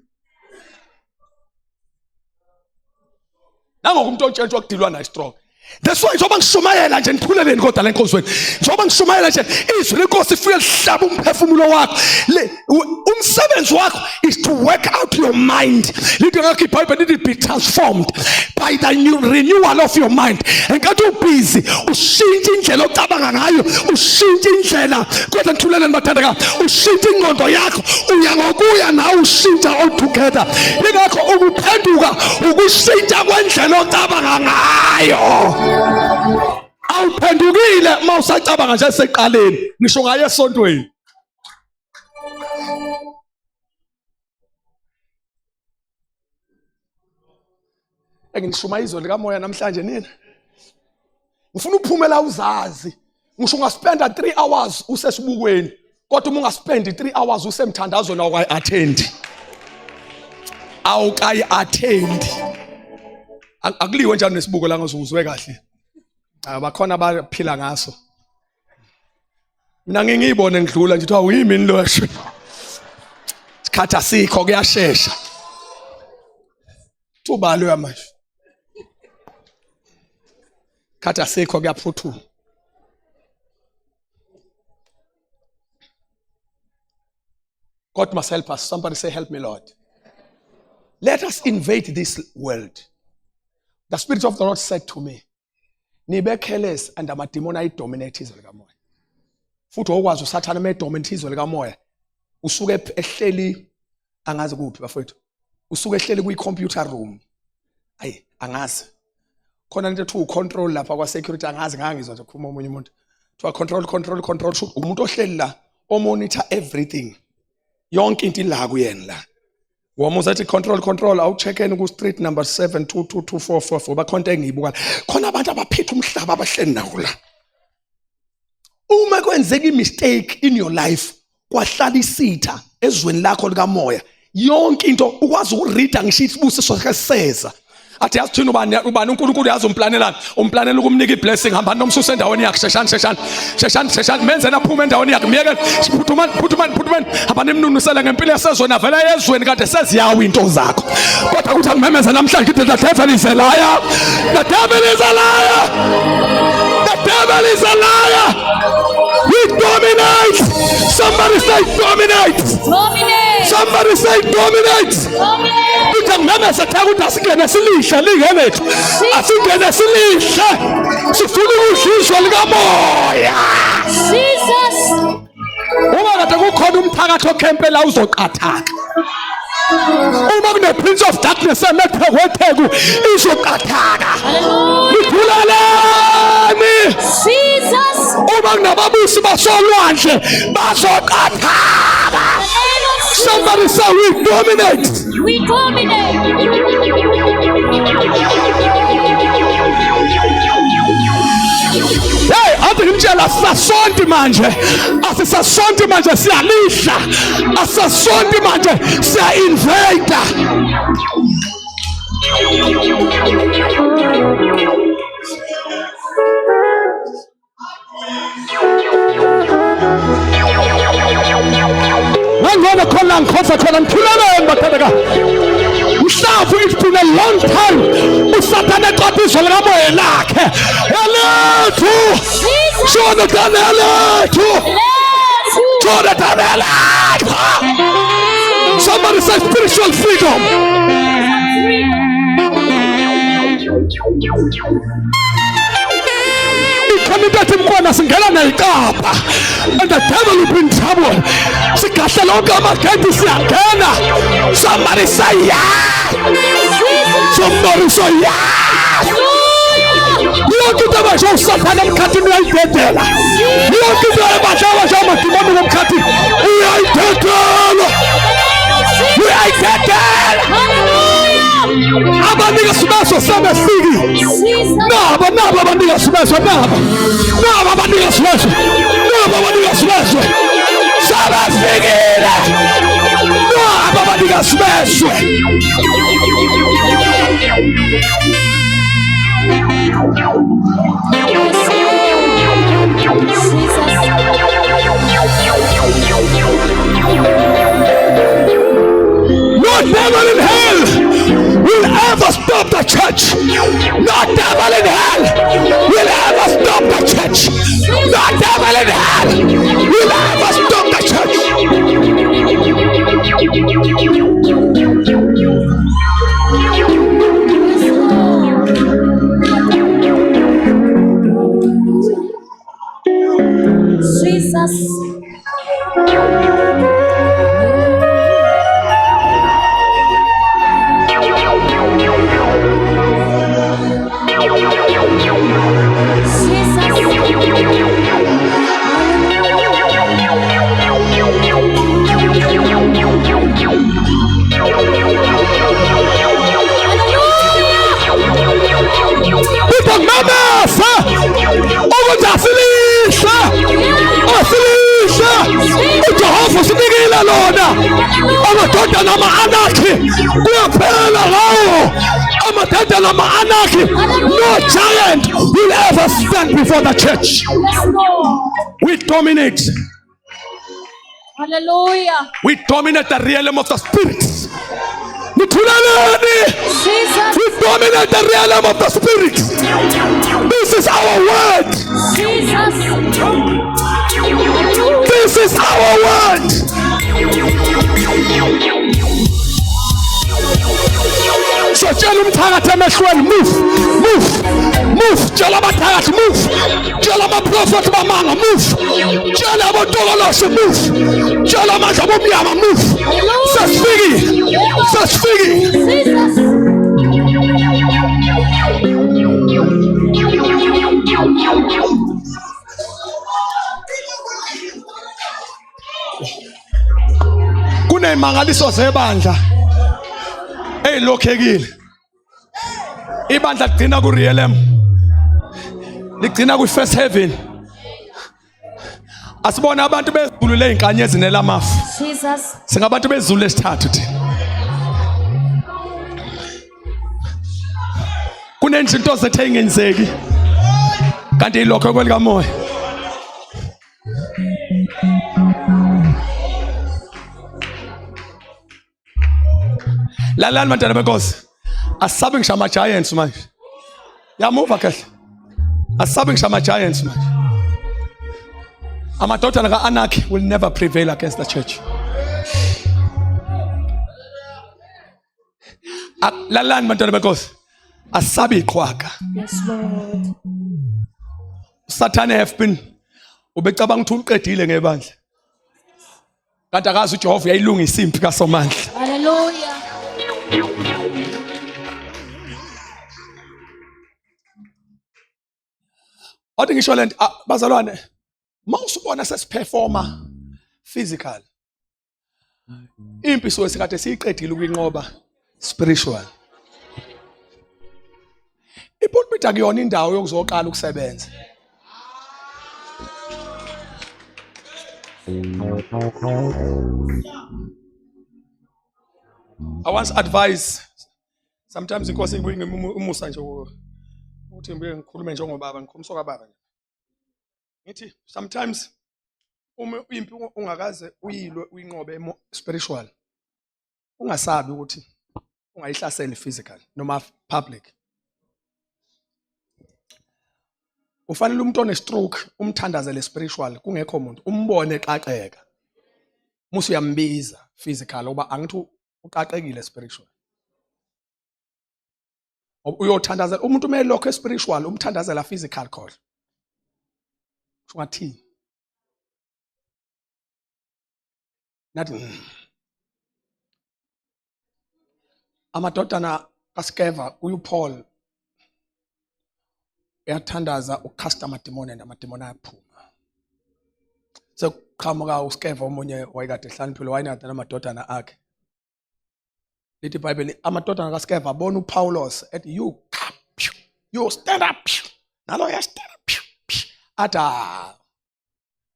Nangoku umuntu otshentshwa ukudilwa nayo stroke. That's why njoba ngishumayela nje nithuleleni kodwa lenkonzweni. Njoba ngishumayela nje izwi lenkosi ifike lihlaba umphefumulo wakho. Umsebenzi wakho is to work out your mind. Lithi ngakho iBhayibheli lithi be transformed by the new renewal of your mind. Enkathi ubusy ushintshe indlela ocabanga ngayo, ushintshe indlela kodwa nithuleleni bathandeka, ushintshe ingqondo yakho, uya ngokuya nawe ushintsha all together. Ingakho ukuphenduka ukushintsha kwendlela ocabanga ngayo. Awuphendukile mawusacabanga nje seqaleni ngisho ngaye esontweni. Engishuma izwi likamoya namhlanje nina. Ngifuna uphumela uzazi. Ngisho ungaspenda 3 hours usesibukweni, kodwa uma ungaspendi 3 hours usemthandazo na ukayi attend. Awukayi attend. Akuliwe njalo nesibuko la ngizuzwe kahle. Bakhona abaphila ngaso. Mina ngiyibone ngidlula nje kuthiwa uyimini lo yasho. Isikhathi asikho kuyashesha. Tubalo yamanje. Isikhathi asikho kuyaphuthuma. God must help us. Somebody say help me Lord. Let us invade this world. The Spirit of the Lord said to me, nibe careless and amadimoni ayidominate izwe likamoya. Futhi okwazi usathana medominate izwe likamoya. Usuke ehleli angazi kuphi bafowethu. Usuke ehleli kwi-computer room. Ayi angazi. Khona into ethi ucontrol lapha kwa security angazi ngangizwa nje kuphuma omunye umuntu. Thiwa control umuntu ohleli la omonitor everything. Yonke into ila kuyena la. Wama uzathi control awucheckeni ku street number 7222444 bakhonto engiyibuka khona abantu abaphethe umhlaba abahleli nawo la. Uma kwenzeka imistake in your life kwahlala isitha ezweni lakho likamoya yonke into ukwazi ukureada ngisho isibusiso seseza athi yazi thina ubani uNkulunkulu yazi umplanelana ukumnika iblessing hamba nomsusa endaweni yakhe sheshani menze naphume endaweni yakhe miyeke phuthumani hamba nemnunusela ngempilo yasezweni avela yezweni kade seziyawo into zakho kodwa ukuthi angimemeze namhlanje ngithi the devil is a liar, the devil is a liar, the devil is a liar. We dominate. Somebody say dominate. Somebody say dominate. Uthi ngimemeza thaka ukuthi asingene silisha lingenethu. Asingene silisha. Sifuna ushishwa likamoya. Jesus. Uma kade kukhona umphakathi okhempela uzoqathaka. Uma kune prince of darkness emephekwethegu izoqathaka. Nithuleleni. Jesus. Uma kunababusi basolwandle bazoqathaka. Somebody say we dominate. We dominate. Hey, athi ngimtshela asisasonti manje. Asisasonti manje siyalisha. Asisasonti manje siya-invade. Ngangona khona ngikhosa khona ngithuleleni bathandeka. Mhlawumbe it's been a long time. Usathane eqapha izwi likamoya lakhe. Elethu. Shona thana elethu. Shona thana elethu. Somebody say spiritual freedom. Kandidathi mkhona singena neyiqapha and the devil will be in trouble. Sigahle lonke amagedi siyangena. Somebody say yes. Somebody say yes. Yonke into abasha usathana emkhathini uyayidedela. Yonke into abasha amadimoni ngomkhathi uyayidedela. Uyayidedela. Abanika sibaso sabefiki. Nabo abanika sibaso nabo abanika sibaso. Nabo abanika sibaso. Sabafikile. Nabo abanika sibaso. No devil in hell will ever stop the church. No devil in hell will ever stop the church. No devil in hell will ever stop the church. Jesus. uJehova sinikile lona amadodana ama-anarchy kuyaphela lawo amadodana ama-anarchy. No giant will ever stand before the church. We dominate. Hallelujah. We dominate the realm of the spirits. We dominate the realm of the spirit. This is our word. This is our word. So tell umphakathi emehlweni, move. Tshela abathakathi, move. Tshela amaprofethi bamanga, move. Tshela abantokoloshi, move. Tshela amandla bomnyama, move. Sesifiki. Kunemangaliso zebandla eyilokhekile. Ibandla ligcina ku realm, ligcina ku first heaven. Asibona abantu bezulu leinkanyezi nelamafu. Jesus. Singabantu bezulu esithathu thina. Kunezinto zethe ingenzeki kanti ilokho kwelikamoya. Lalani bantwana benkosi, asabe ngisho ama giants manje. Yamuva kahle. Asabe ngisho ama giants manje. Amadodana ka-anarchy will never prevail against the church. Lalani bantwana benkosi. Asabi iqhwaga. Yes, Lord. Satan have been ubecabanga ukuthi uqedile ngebandla. Kanti akazi uJehova uyayilungisa impi kaSomandla. Hallelujah. Athi ngisho lento bazalwane mawusubona sesiperforma physical. Impi sosikade siyiqedile ukuyinqoba spiritual. Ipulpit akuyona indawo yokuzoqala ukusebenza. I once advise sometimes inkosi ibuye umusa nje ukuthi ngikhulume njengobaba ngikhulumisa kababa nje. Ngithi sometimes uma impi ungakaze uyilwe uyinqobe spiritual ungasabi ukuthi ungayihlaseli physical noma public. Ufanele umuntu one stroke umthandazele spiritual kungekho umuntu umbone eqaqeka. Musu uyambiza physical oba angithi uqaqekile spiritual. Uyothandazela umuntu umelokho spiritual umthandazela physical khohle. Ungathini? Nathi amadodana kaSkeva uPaul uyathandaza ukucasta amademoni namademoni ayaphuma. Soqhamuka uSkeva omunye wayekade ehlaniphile wayinada namadodana akhe. Lithi iBhayibheli amadodana kaSkeva abona uPaulos ethi you stand up. Nalo ya stand up. Ata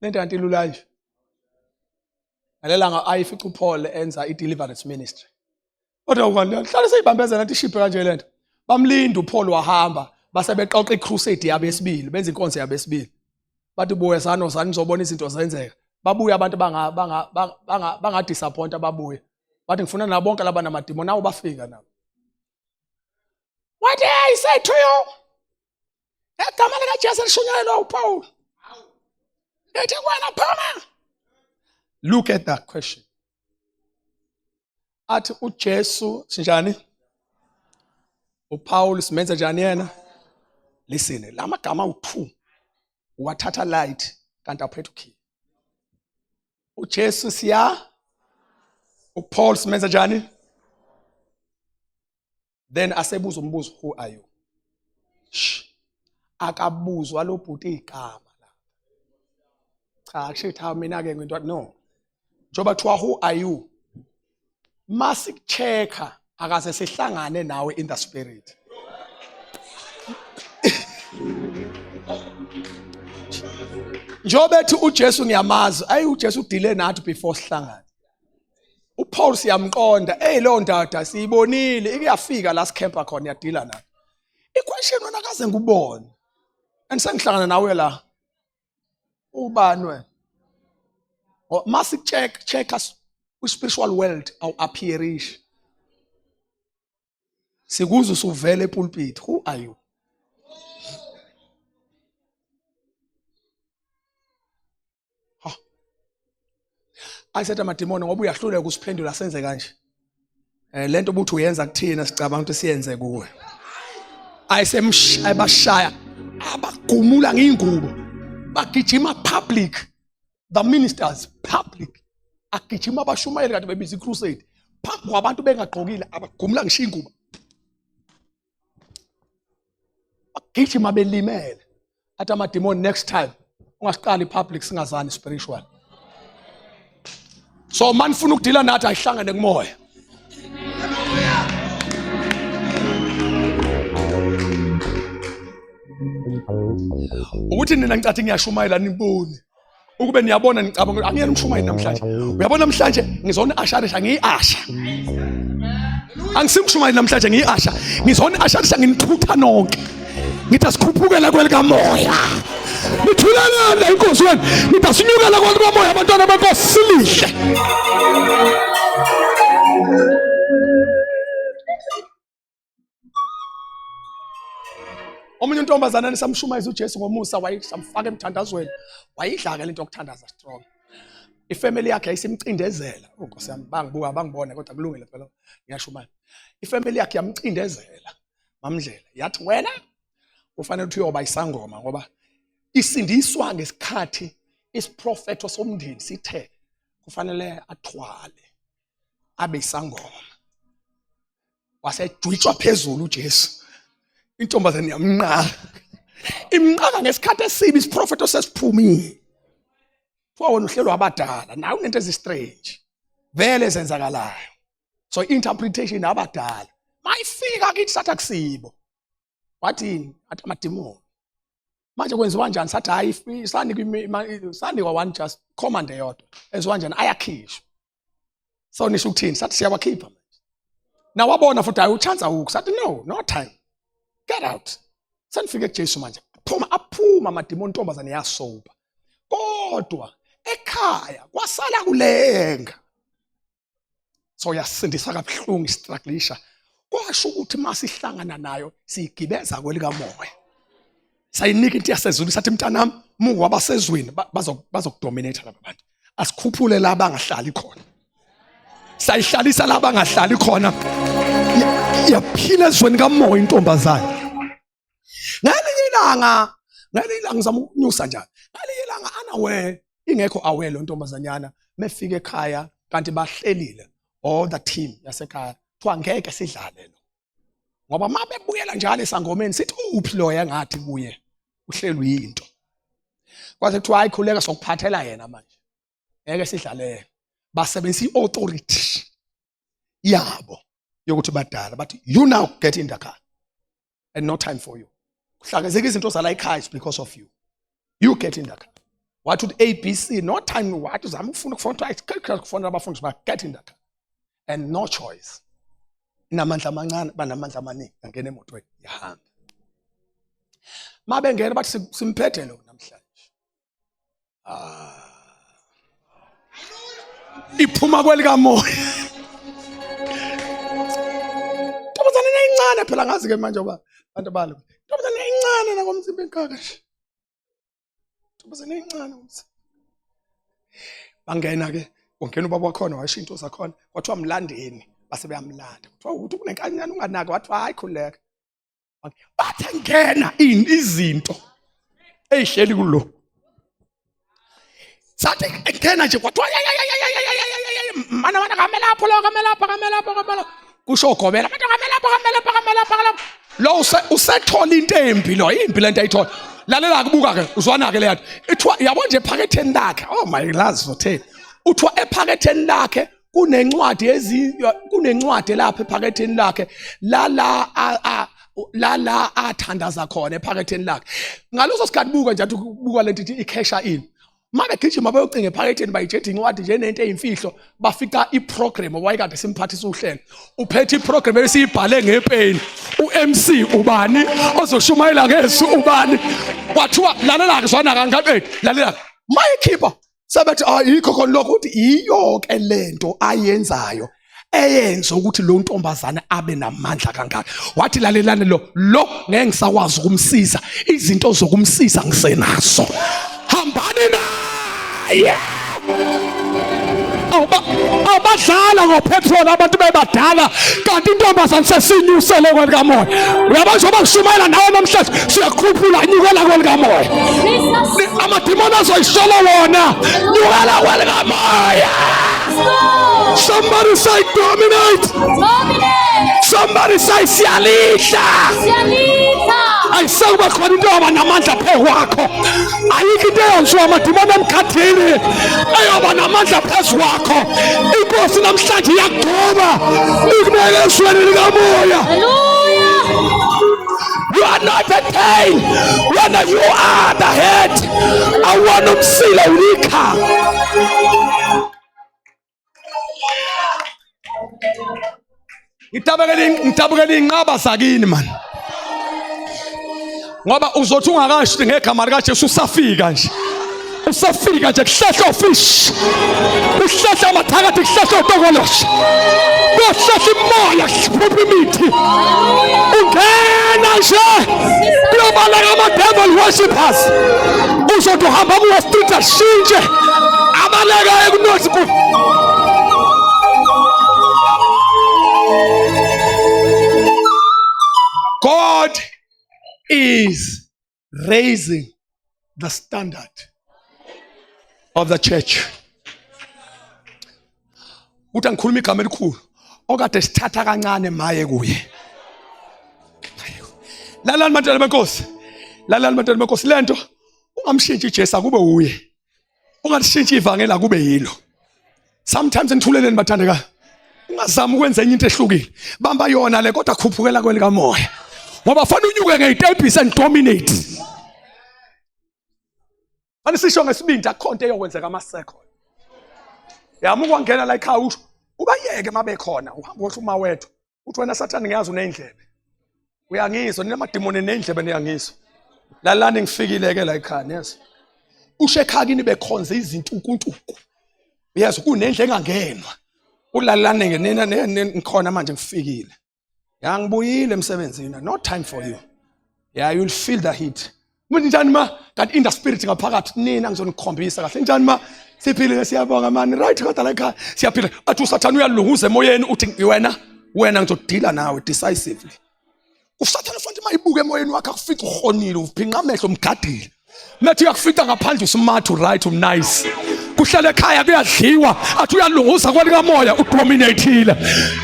lento kanti ilula nje. Ngalelanga ayifica uPaul enza i-deliverance ministry. Kodwa ukwani hlale seyibambeza nathi shiphe kanje lento. Bamlinda uPaul wahamba base beqoqa icrusade yabesibili benza inkonzo yabesibili. Bathi buye sano sanizobona izinto zenzeka. Babuye abantu banga disappoint ababuye. Bathi ngifuna nabo bonke laba namademoni nawo bafika nabo. What did I say to you? Egama lika Jesu lishunyayelwa uPaul. Ethi kwena phama. Look at that question. Athi uJesu sinjani? uPaul simenza njani yena? Listen, lamagama u2 wathatha light kanti aphethe ukey. uJesu siya uPaul simenza njani? Then asebuza umbuzo, who are you? Akabuzwa lo bhuti igama la. Cha kushithi mina ke ngento no. Njoba kuthiwa who are you? Masikuchecka akaze sihlangane nawe in the spirit. Njoba ethi uJesu ngiyamazi, ayi uJesu udile nathi before sihlangane. uPaul siyamqonda, lo ndada siyibonile ikuyafika la sikhempa khona yadila nathi. Iquestion wena akaze ngubone. Angisangihlangana nawe la. Ubani wena? Must check us spiritual world aw appearish. Sikuze usuvele epulpit. Who are you? Ayisethe amademoni ngoba uyahluleka ukusiphendula senze kanje. Lento obuthi uyenza kuthina sicabanga ukuthi siyenze kuwe. Ayibashaya abagumula ngeingubo. Bagijima public. The ministers public. Agijima abashumayeli kade bebiza crusade. Phambi kwabantu bengagqokile abagumula ngisho ingubo. Bagijima belimele. Athi amademoni next time ungasiqali public singazani spiritual. So man funa ukudila nathi ayihlangane kumoya. Ukuthi nina ngicathi ngiyashumayela nibone. Ukube niyabona ngicabanga angiyena umshumayeli namhlanje. Uyabona namhlanje ngizona asharisha ngiyiasha. Angisimshumayeli namhlanje ngiyiasha. Ngizona asharisha nginithutha nonke. Ngithi sikhuphukela kwelika moya. Nithulana inkosi wena. Nithi sinyukela kwelika moya abantwana benkosi silihle. Omunye untombazana nisamshumayeza uJesu ngomusa wayisamfaka emthandazweni wayidlaka lento yokuthandaza strong. Ifamily yakhe yayisimcindezela. Nkosi yami bangibuka bangibona kodwa kulungile phela ngiyasho manje. Ifamily yakhe yamcindezela. Mamdlela yathi wena ufanele ukuthi uyoba isangoma ngoba isindiswa ngesikhathi isiprofeto somndeni sithe kufanele athwale abe isangoma. Wasejwitshwa phezulu uJesu. Intombazane yamnqaka. Imnqaka ngesikhathi esibi isiprofeto sesiphumile. Wona uhlelo abadala nawe unento ezistrange vele zenzakalayo. So interpretation abadala mayifika kithi sathi akusibo. Wathini? Athi amadimoni. Manje kwenziwa kanjani? Sathi hayi sanikwa one just command eyodwa. Enziwa kanjani? Ayakhishwa. So nisho ukuthini? Sathi siyabakhipha manje. Na wabona futhi hayi uchance awukho. Sathi no time. Get out. Sanifike kuJesu manje. Aphuma amadimoni intombazane yasoba. Kodwa ekhaya kwasala kulenga. So yasindisa kabuhlungu istrugglisha. Kwasho ukuthi masihlangana nayo sigibeza kwelika moya. Sayinika into yasezulu sathi mntanami mungu wabasezweni bazokudominate laba bantu. Asikhuphule la bangahlali khona. Sayihlalisa la bangahlali khona. Yaphila ezweni kamoya intombazane. Ngelinye ilanga ngizama ukunyusa njalo. Ngelinye ilanga unaware ingekho aware lo ntombazanyana mefika ekhaya kanti bahlelile all the team yasekhaya kuthiwa ngeke sidlale lo. Ngoba mabebuyela njalo esangomeni sithi uphi lo yangathi kuye uhlelwe into. Kwaze kuthiwa ayikhuleka sokuphathela yena manje. Ngeke sidlale. Basebenzisa iauthority yabo yokuthi badala bathi you now get in the car and no time for you. Kuhlakezeka izinto zala ekhaya because of you. You get in the car. What would ABC? No time. What is I'm phone abafundi ba get in the car. And no choice. Inamandla amancane banamandla amaningi ngene emotweni yahamba. Mabengena bathi simphethe lo namhlanje. Iphuma kwelika moya. Ntombazane encane phela ngazi ke manje oba bantu balo. Ntombazane encane na komzimba enkaka. Ntombazane encane komzimba. Bangena ke ungena ubaba wakhona washo into zakhona kwathiwa mlandeni base beyamlanda. Kuthiwa ukuthi kunenkanyana unganaka wathi hayi khuleka. Bathe ngena izinto ezihleli kulo. Sathi ngena nje kwathiwa mana kamela kusho gobela kamela lo usethola into embi lo imbi lento ayithola lalela kubuka ke uzwana ke le yathi ithiwa yabo nje ephaketheni lakhe oh my lazi zotheni uthiwa ephaketheni lakhe kunencwadi lapha ephaketheni lakhe la athandaza khona ephaketheni lakhe ngaloso sikhathi buka nje athi kubuka lento ithi ikhesha ini mabe gijima bayocinga ephaketheni bayijethe incwadi nje nento eyimfihlo bafika iprogram wayekade simphathisa uhlelo uphethe iprogram esiyibhale ngepeni uMC ubani ozoshumayela ngesu ubani kwathiwa lalela ke zwana kangabethu lalela mayikhipha sabathi ayikho khona lokho ukuthi iyo ke lento ayenzayo eyenza ukuthi lo ntombazana abe namandla kangaka wathi lalelane lo ngeke ngisakwazi ukumsiza izinto zokumsiza ngisenazo hambani naye abadlala ngopetrol abantu bebadala kanti intombazane sesinyusele kwelika moya uyabasho bakushumayela nawe namhlanje siyakhuphula inyukela kwelika moya amadimoni azoyishola wona nyukela kwelika moya. Somebody say dominate. Somebody say siyalihla. Ayisekuba khona into abanamandla phezu kwakho ayikho into eyonziwa amadimoni emkhathini eyoba namandla phezu kwakho inkosi namhlanje iyagcoba ikubeke esweni likamoya. You are not the tail when you are the head. Awona umsila ulikha. Ngitabukele inqaba sakini man ngoba uzothi ungakasho ngegama lika Jesu usafika nje kuhlahla ofish kuhlahla amathakathi kuhlahla otokoloshi kuhlahla imoya kuphupha imithi ungena nje kuyobaleka ama devil worshippers uzothi uhamba kuwo street ashintshe abaleka ekunothi ku God is raising the standard of the church. Uthi ngikhuluma igama elikhulu okade sithatha kancane maye kuye. Lalani bantwana benkosi. Lalani bantwana benkosi, lento ungamshintshi iJesu kube uye. Ungashintshi ivangela kube yilo. Sometimes nithuleleni bathandeka. Ungazama ukwenza enye into ehlukile. Bamba yona le kodwa khuphukela kwelika moya. Ngoba fanele unyuke nge-10% and dominate. Manje sisho ngesibindi akukhonto eyokwenzeka ama-second. Yama ukwangena la ekhaya usho ubayeke mabekhona uhamba usho uma wethu. Uthi wena Sathane ngiyazi unendlebe. Uyangizwa ninamadimoni nendlebe niyangizwa. Lalani ngifikile ke la ekhaya neza. Usho ekhaya kini bekhonza izintukuntuku. Uyazi kunendle engangenwa. Ulalane ngenina ngikhona manje ngifikile. Ya ngibuyile emsebenzini. No time for you. Yeah, you'll feel the heat. Manje njani ma kanti in the spirit ngaphakathi nina ngizonikhombisa kahle. Njani ma siphile siyabonga mani right kodwa la ekhaya siyaphila. Athi uSathane uyalunguza emoyeni uthi wena ngizodila nawe decisively. USathane ufanele mayibuke emoyeni wakhe akufica ukhonile uphinqa amehlo umgadile. Nathi uyakufica ngaphandle usumathu right nice. Kuhlala ekhaya kuyadliwa athi uyalunguza kwelika moya udominateile.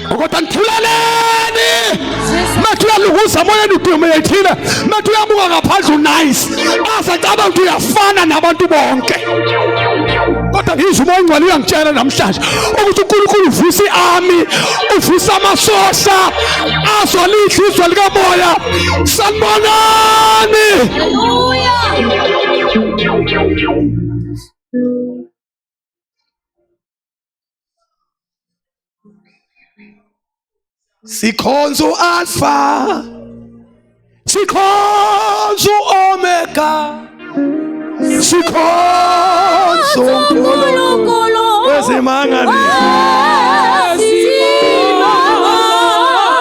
Kodwa ngithuleleni. Nathi uyalunguza moyeni udominateile. Nathi uyamuka ngaphandle nice. Asacaba ukuthi uyafana nabantu bonke. Kodwa ngizwe umoya ongcwele uyangitshela namhlanje ukuthi uNkulunkulu uvusa iarmy, uvusa amasosha azolihle izwi lika moya. Sanibonani. Sikhonza u-Alpha, sikhonza u-Omega, sikhonza uNkulunkulu wezimangalisi.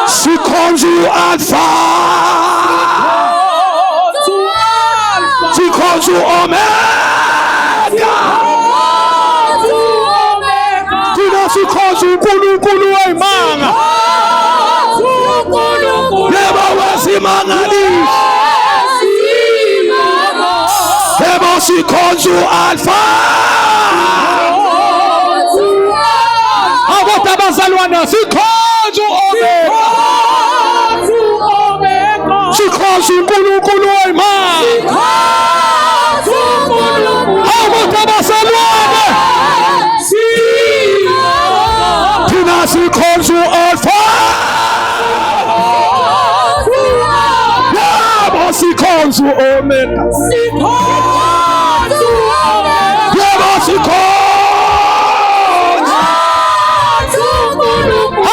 Sikhonza u-Alpha, sikhonza u-Omega, thina sikhonza uNkulunkulu wey'manga. Yebo wezimangalisi, yebo sikhonza u-Alpha. Abantu abazalwana sikhonza u-Omega, sikhonza uNkulunkulu wey'manga. Abantu abazalwana thina sikhonza u-Alpha. Sikhonza u-Omega, yebo sikhonza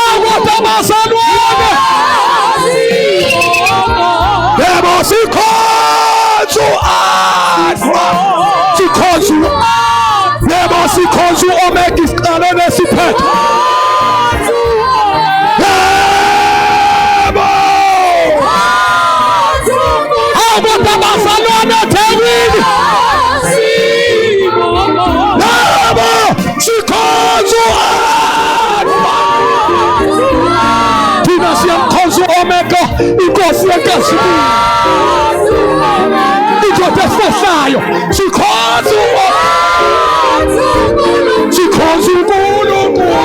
abantu abazalwane. Yebo sikhonza u-Alpha, sikhonza yebo sikhonza u-Omega isiqalo nesiphetho. Abantu abazalwane thewini. Yebo sikhonza u-Alpha, thina siyamkhonza u-Omega, inkosi yenkazimulo, indoda efohlayo. Sikhonza sikhonza uNkulunkulu.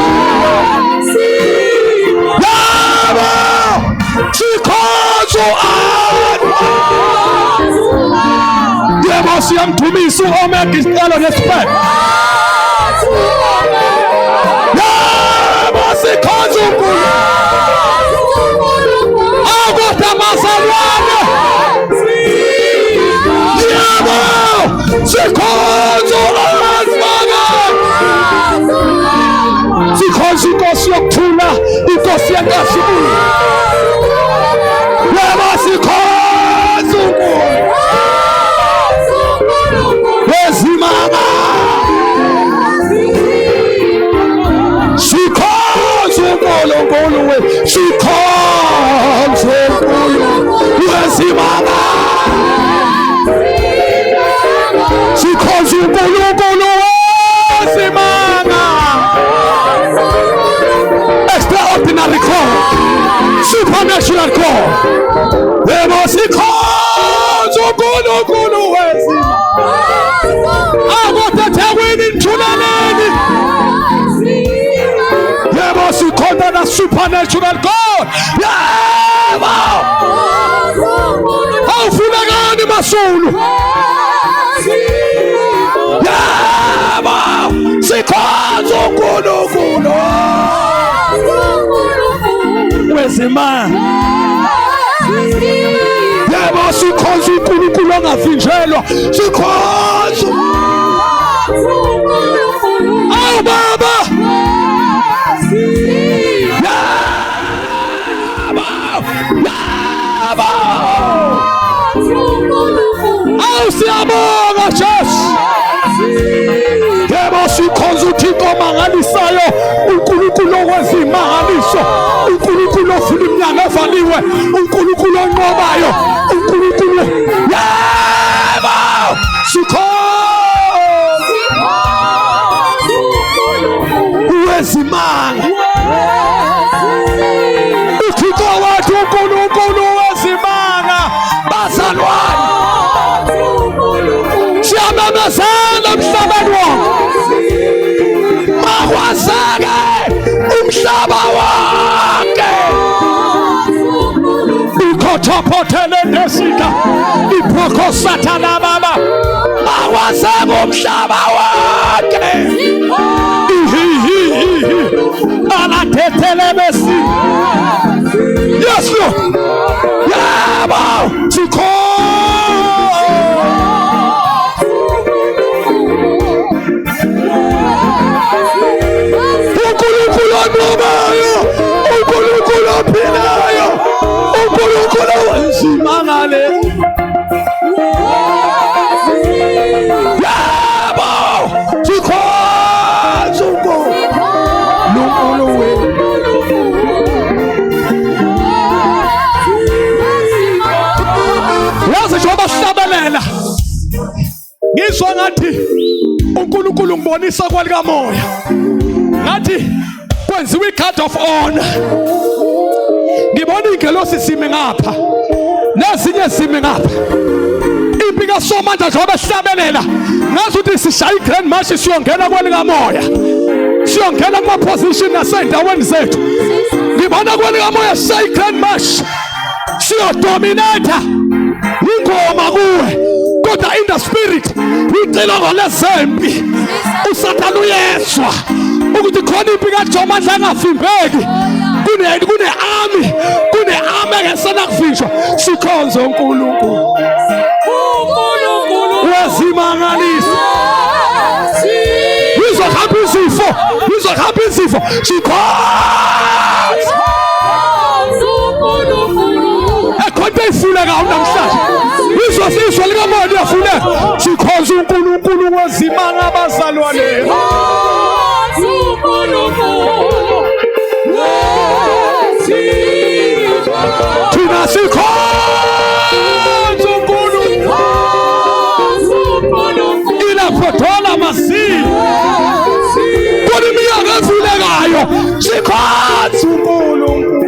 Yebo sikhonza u-Alpha, yebo siyamdumisa u-Omega isiqalo nesiphetho. Yebo sikhonza uNkulunkulu. Abantu abazalwane. Yebo sikhonza u-Alpha, sikhonza inkosi yokuthula, inkosi yenkazimulo. Yebo sikhonza uNkulunkulu wezimanga. Sikhonza uNkulunkulu sikhonza uNkulunkulu wezimanga. uNkulunkulu wesimanga. Extraordinary call, supernatural call. Yebo sikhonza uNkulunkulu wesimanga. Akotathewini nthuleleni. Yebo sikhonza na supernatural God. Yebo awufunekani masulu. Yebo sikhonza uNkulunkulu wesimanga. Yebo sikhonza uNkulunkulu ongavinjelwa. Sikhonza awu baba. Awu siyabonga Jesu. Yebo sikhonza uThixo omangalisayo, uNkulunkulu okwezimangaliso, uNkulunkulu ovula iminyango evaliwe, uNkulunkulu onqobayo, uNkulunkulu. Yebo sikhonza uwezimanga. uThixo wathi uNkulunkulu wezimanga. Bazalwane siyamamezela emhlabeni wonke. Makwazake umhlaba wonke. Ikhothophothele nesika iphokosathala baba. Makwazake umhlaba wonke. Alathetele besi. Yes Lord. Yebo sikhonza uNkulunkulu onqobayo, uNkulunkulu ophilayo, uNkulunkulu wesimanga. Yebo sikhonza uNkulunkulu wethu. Yazi njengoba sihlabelela ngizwa ngathi uNkulunkulu ngibonisa kwalikamoya ngathi kwenziwa iGuard of Honor. Ngibona ingelosi simi ngapha nezinye simi ngapha. Impi kaSomandla njengoba sihlabelela ngazi ukuthi sishaya iGrand March siyongena kwalikamoya, siyongena kuma-position nasey'ndaweni zethu. Ngibona kwalikamoya sishaya iGrand March siyodominata ingoma kuwe, kodwa in the spirit icilongo lezempi. Usathane uyezwa ukuthi khona impi kaJomandla engavimbeki. Kune-army engesena kuvinjwa. Sikhonza uNkulunkulu wezimangalisa. Izohamba izifo. Sikhonza ekhonto eyifulekayo namhlanje. Izwa likamoya liyafuleka. Sikhonza uNkulunkulu wezimanga abazalwane. Thina sikhonza uNkulunkulu ilaphodola masini. Kona iminyaka evulekayo. Sikhonza uNkulunkulu.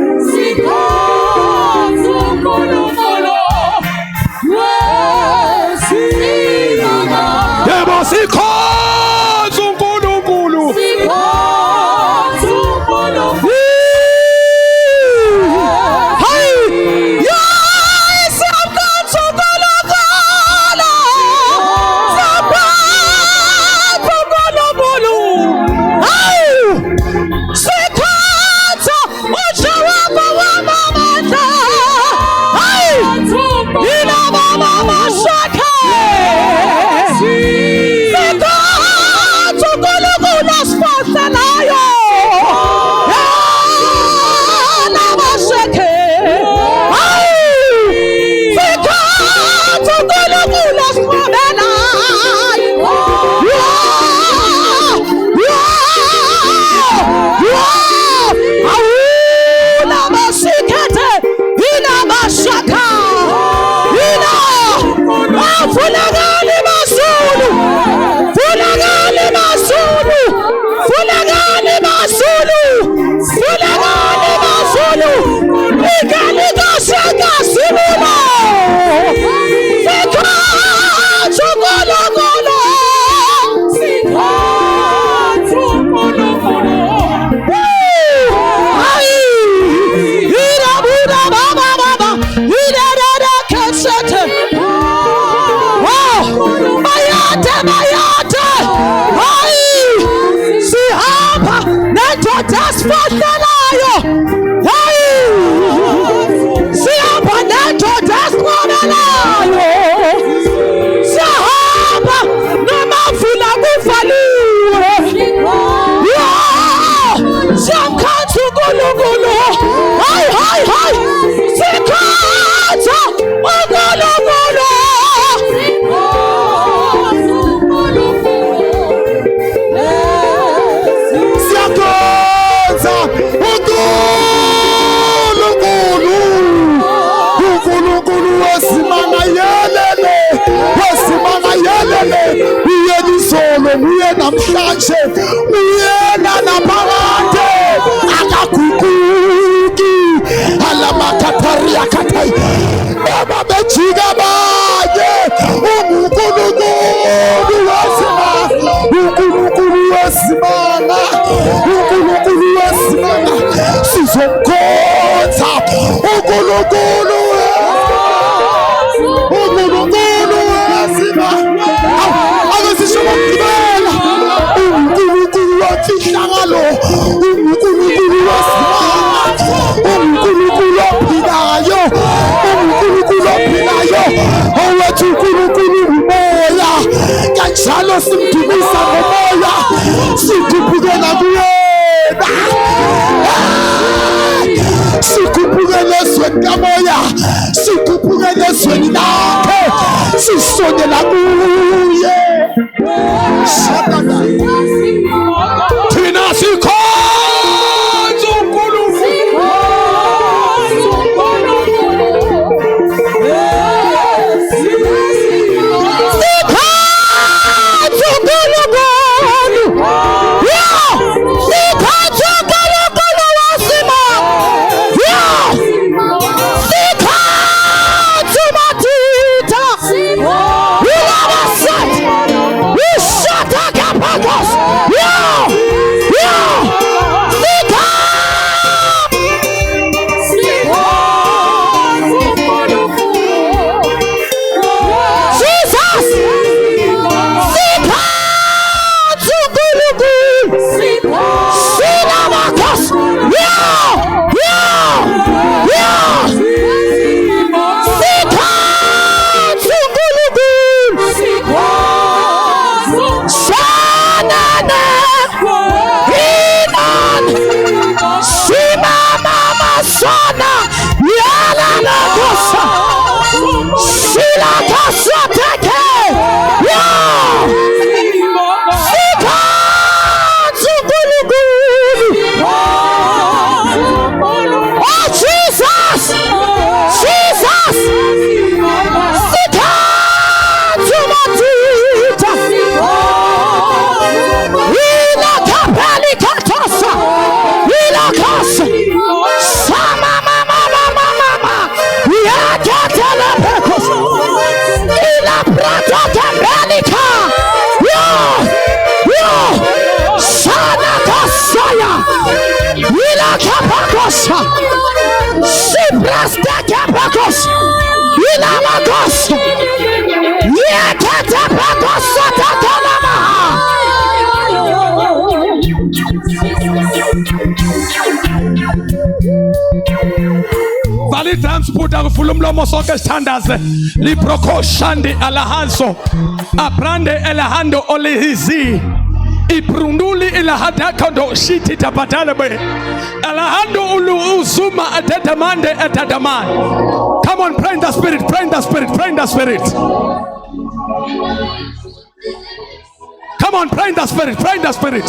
Yebo sikhonza uNkulunkulu. Sikhonza manje uyena naphakade akaguquki alamakatharia kathai ababejika baye uNkulunkulu wasimanga uNkulunkulu wasimanga uNkulunkulu wasimanga sizomkhonza uNkulunkulu wasimanga akasisho ngokugibela uNkulunkulu wafihlakalo uNkulunkulu wasimanga uNkulunkulu ophilayo uNkulunkulu ophilayo owethu uNkulunkulu umoya kanjalo simdumisa ngomoya sidubukela kuyena sikhuphukele ezweni kamoya sikhuphukele ezweni lakhe sisondela kuye thina sikhonza uNkulunkulu Transporta kufulumlomo sonke sithandaze libroko shandi alahanso aprande elahando olihizi iprunduli ilahadakando shiti tapatalebe alahando ulu uzuma atadamande atadaman. Come on, pray in the spirit, pray in the spirit, pray in the spirit. Come on, pray in the spirit, pray in the spirit.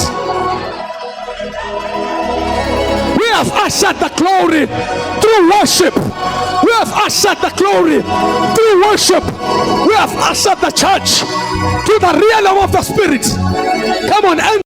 We have ushered the glory through worship. We have ushered the glory through worship. We have ushered the church to the realm of the spirit. Come on.